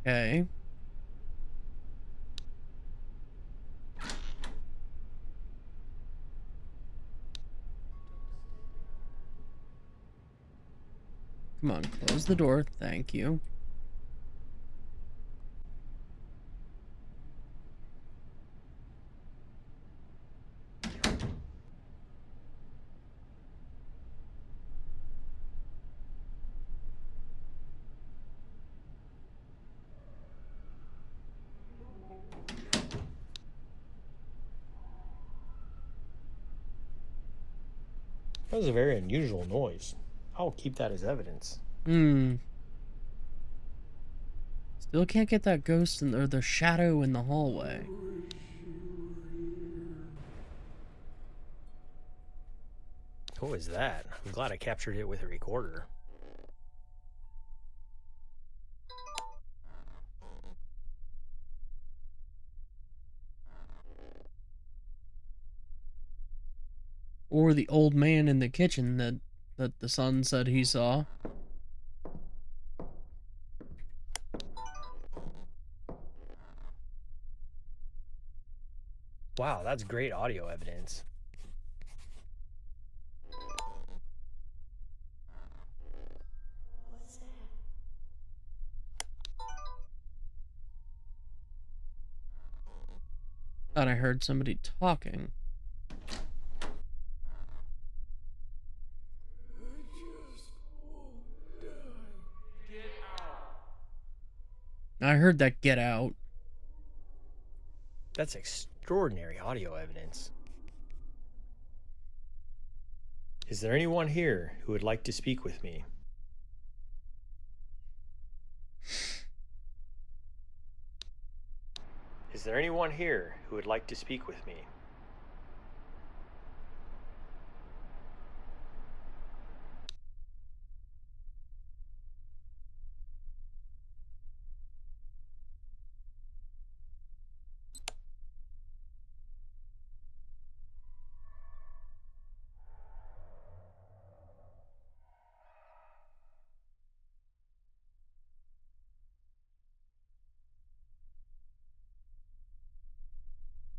Okay. Come on, close the door. Thank you.
That was a very unusual noise. I will keep that as evidence.
Still can't get that ghost or the shadow in the hallway.
What was that? I'm glad I captured it with a recorder.
Or the old man in the kitchen that the son said he saw.
Wow, that's great audio evidence.
What's that?
Thought I heard somebody talking. I heard that get out.
That's extraordinary audio evidence. Is there anyone here who would like to speak with me? Is there anyone here who would like to speak with me?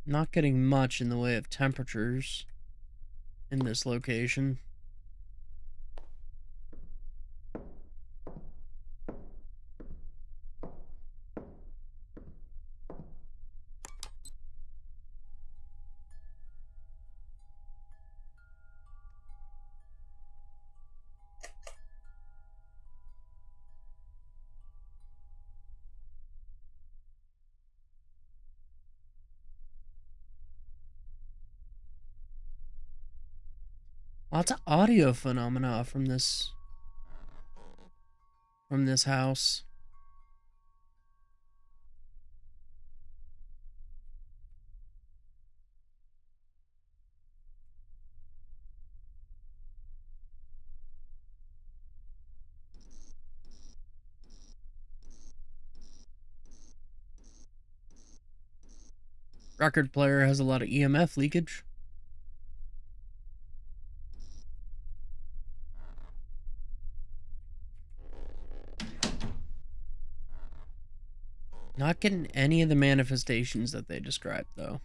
Not getting much in the way of temperatures in this location. Lots of audio phenomena from this house. Record player has a lot of EMF leakage. Not getting any of the manifestations that they described, though.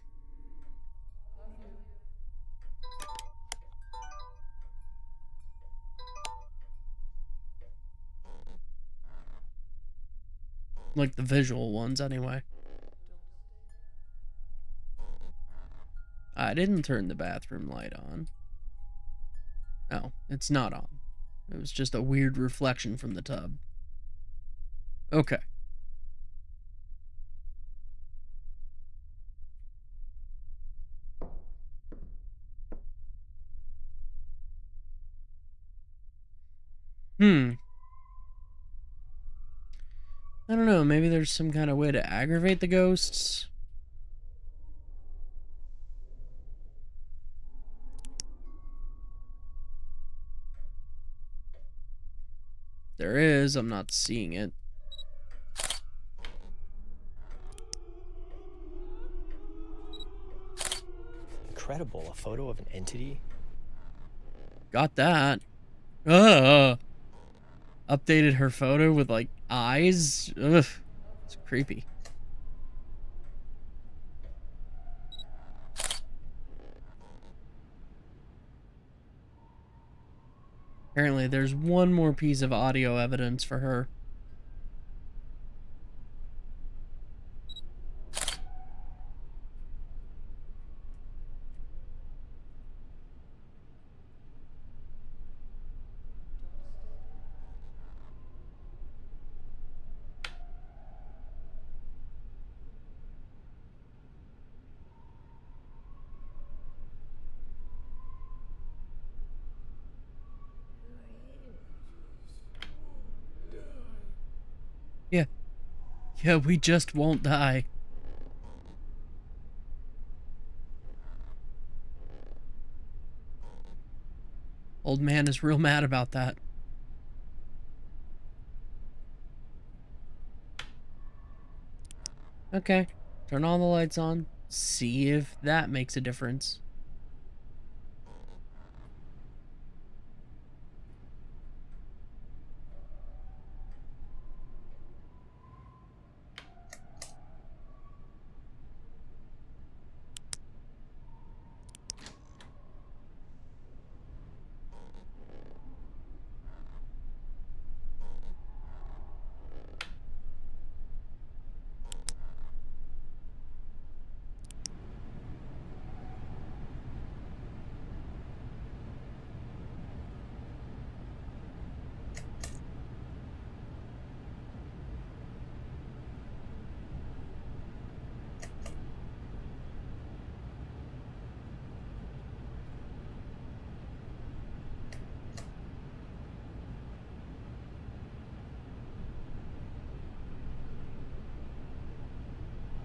Like the visual ones, anyway. I didn't turn the bathroom light on. No, it's not on. It was just a weird reflection from the tub. Okay. I don't know, maybe there's some kind of way to aggravate the ghosts? there is, I'm not seeing it.
Incredible. A photo of an entity?
Got that. Updated her photo with, like, eyes. Ugh. It's creepy. Apparently, there's one more piece of audio evidence for her. Yeah. Yeah, we just won't die. Old man is real mad about that. Okay. Turn all the lights on. See if that makes a difference.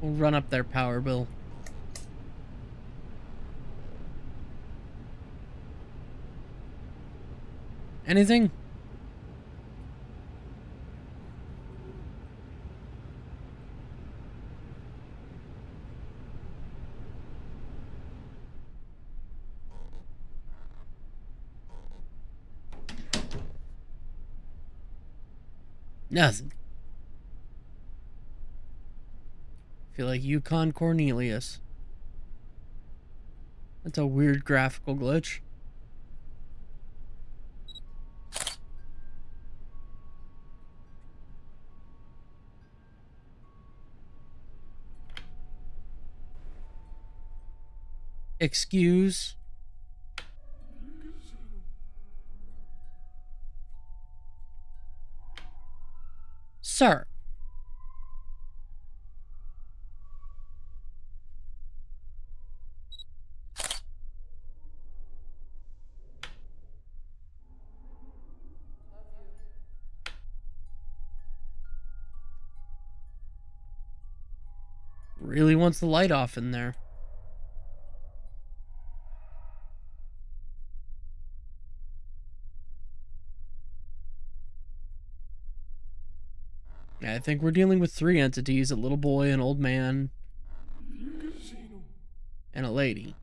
We'll run up their power bill. Anything? Nothing. Feel like Yukon Cornelius. That's a weird graphical glitch. Excuse. Sir. Really wants the light off in there. I think we're dealing with three entities, a little boy, an old man, and a lady.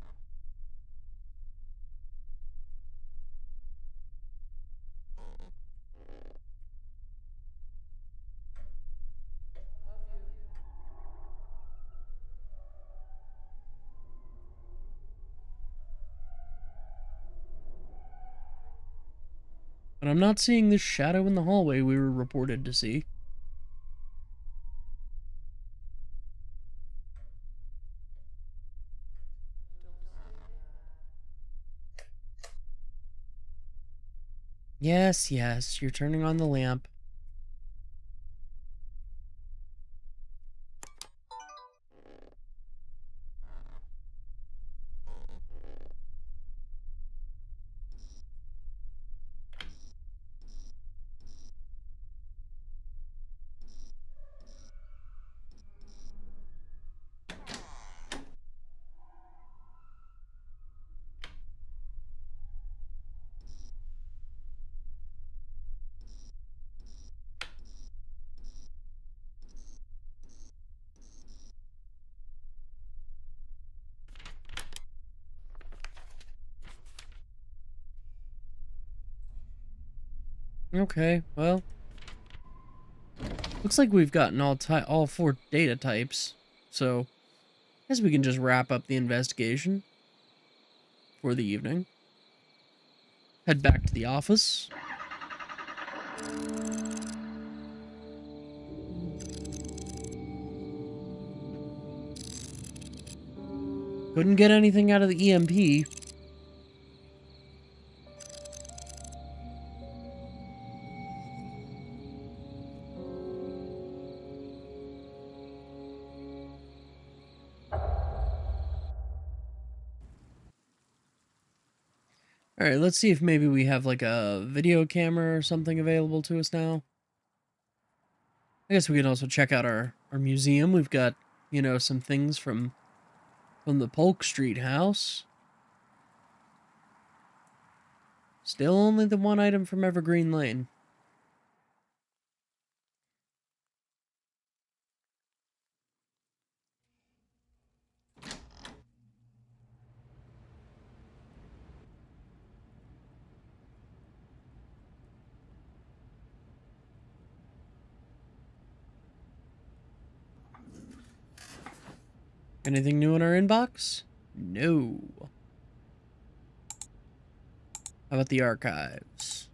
But I'm not seeing this shadow in the hallway we were reported to see. Yes, yes, you're turning on the lamp. Okay, well, looks like we've gotten all 4 data types, so I guess we can just wrap up the investigation for the evening. Head back to the office. Couldn't get anything out of the EMP. Alright, let's see if maybe we have like a video camera or something available to us now. I guess we can also check out our museum. We've got, some things from the Polk Street house. Still only the one item from Evergreen Lane. Anything new in our inbox? No. How about the archives?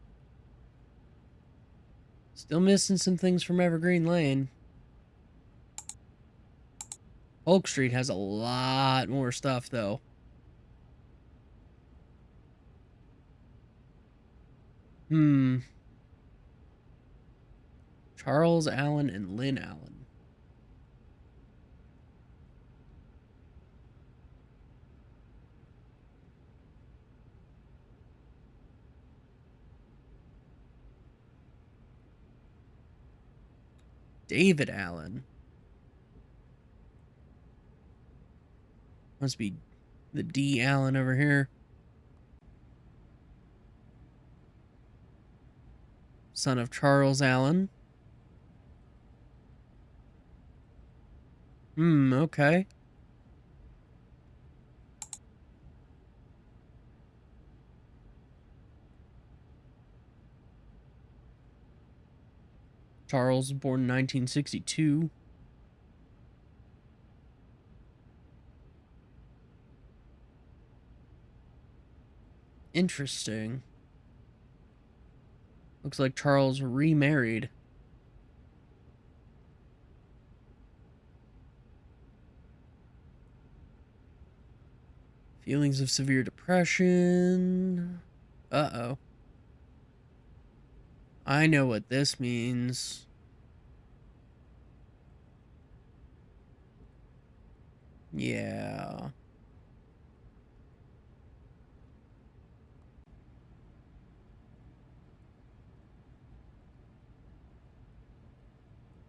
Still missing some things from Evergreen Lane. Polk Street has a lot more stuff, though. Charles Allen and Lynn Allen. David Allen. Must be the D. Allen over here. Son of Charles Allen. Okay. Charles, born 1962. Interesting. Looks like Charles remarried. Feelings of severe depression. Uh-oh. I know what this means. Yeah.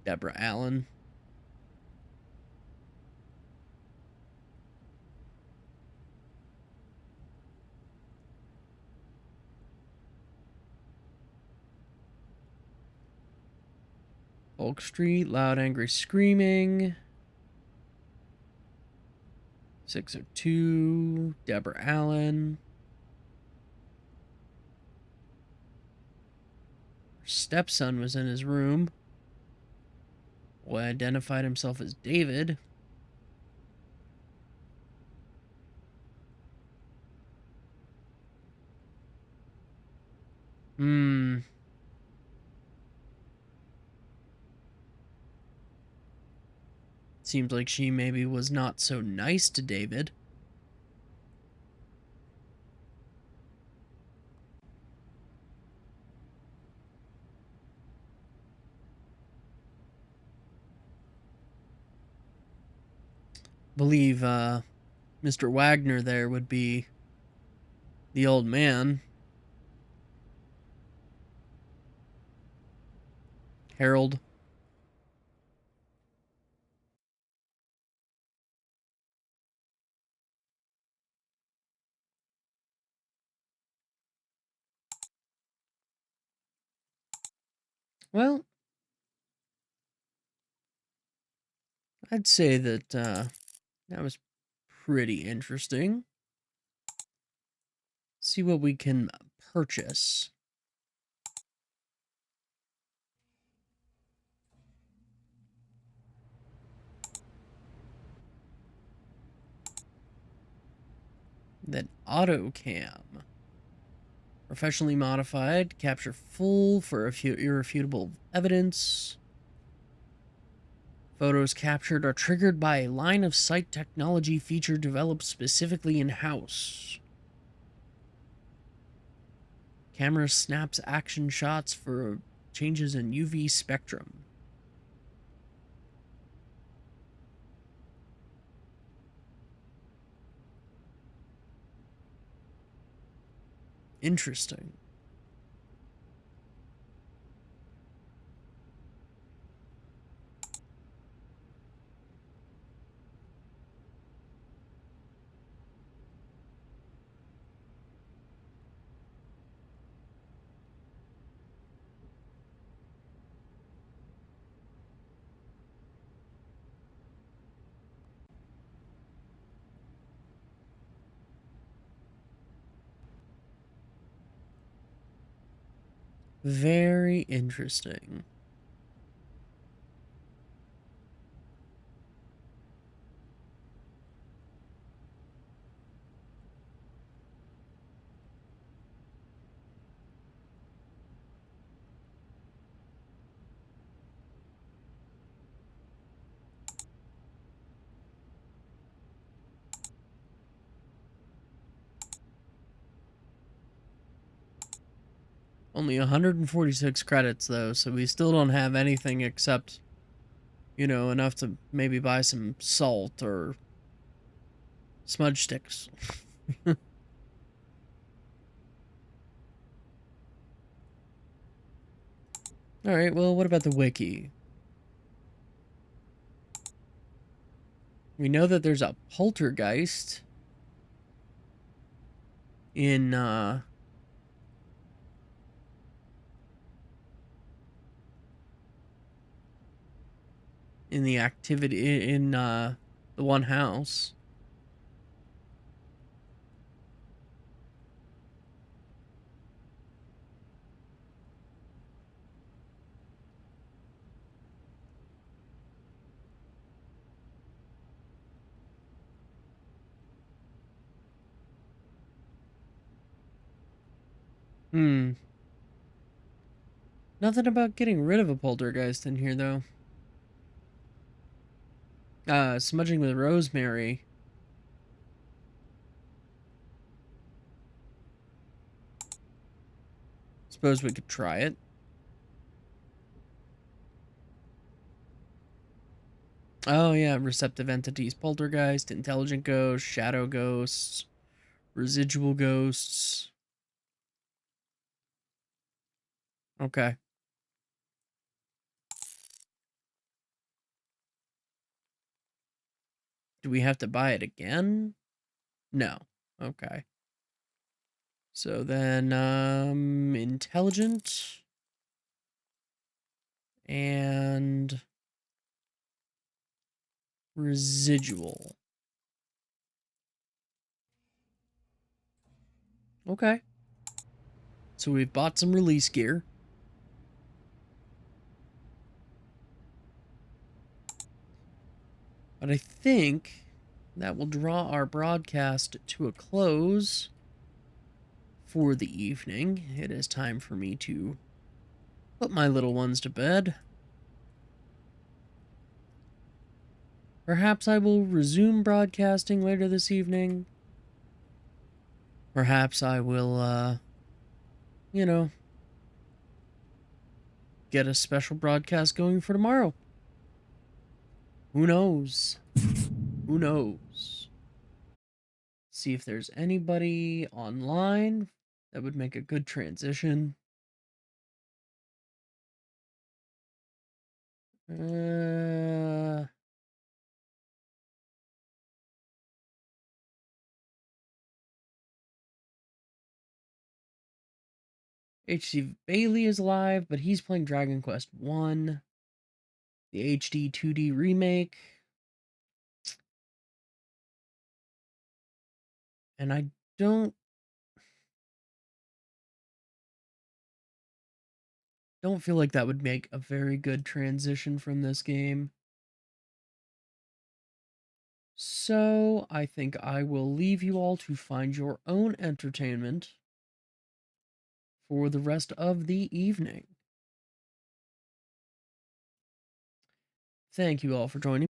Deborah Allen. Polk Street, loud angry screaming. 602, Deborah Allen. Her stepson was in his room. Boy identified himself as David. Seems like she maybe was not so nice to David. Believe Mr. Wagner there would be the old man. Harold. Well, I'd say that that was pretty interesting. See what we can purchase. Then auto cam. Professionally modified. Capture full for irrefutable evidence. Photos captured are triggered by a line of sight technology feature developed specifically in-house. Camera snaps action shots for changes in UV spectrum. Interesting. Very interesting. Only 146 credits, though, so we still don't have anything except, enough to maybe buy some salt or smudge sticks. Alright, well, what about the wiki? We know that there's a poltergeist in the activity in the one house. Hmm. Nothing about getting rid of a poltergeist in here, though. Smudging with rosemary. Suppose we could try it. Oh, yeah, receptive entities, poltergeist, intelligent ghosts, shadow ghosts, residual ghosts. Okay. Do we have to buy it again? No. Okay. So then, intelligent and residual. Okay. So we've bought some release gear. But I think that will draw our broadcast to a close for the evening. It is time for me to put my little ones to bed. Perhaps I will resume broadcasting later this evening. Perhaps I will, get a special broadcast going for tomorrow. Who knows? Who knows? See if there's anybody online that would make a good transition. HC Bailey is live, but he's playing Dragon Quest 1, the HD 2D remake. And I don't feel like that would make a very good transition from this game. So I think I will leave you all to find your own entertainment for the rest of the evening. Thank you all for joining.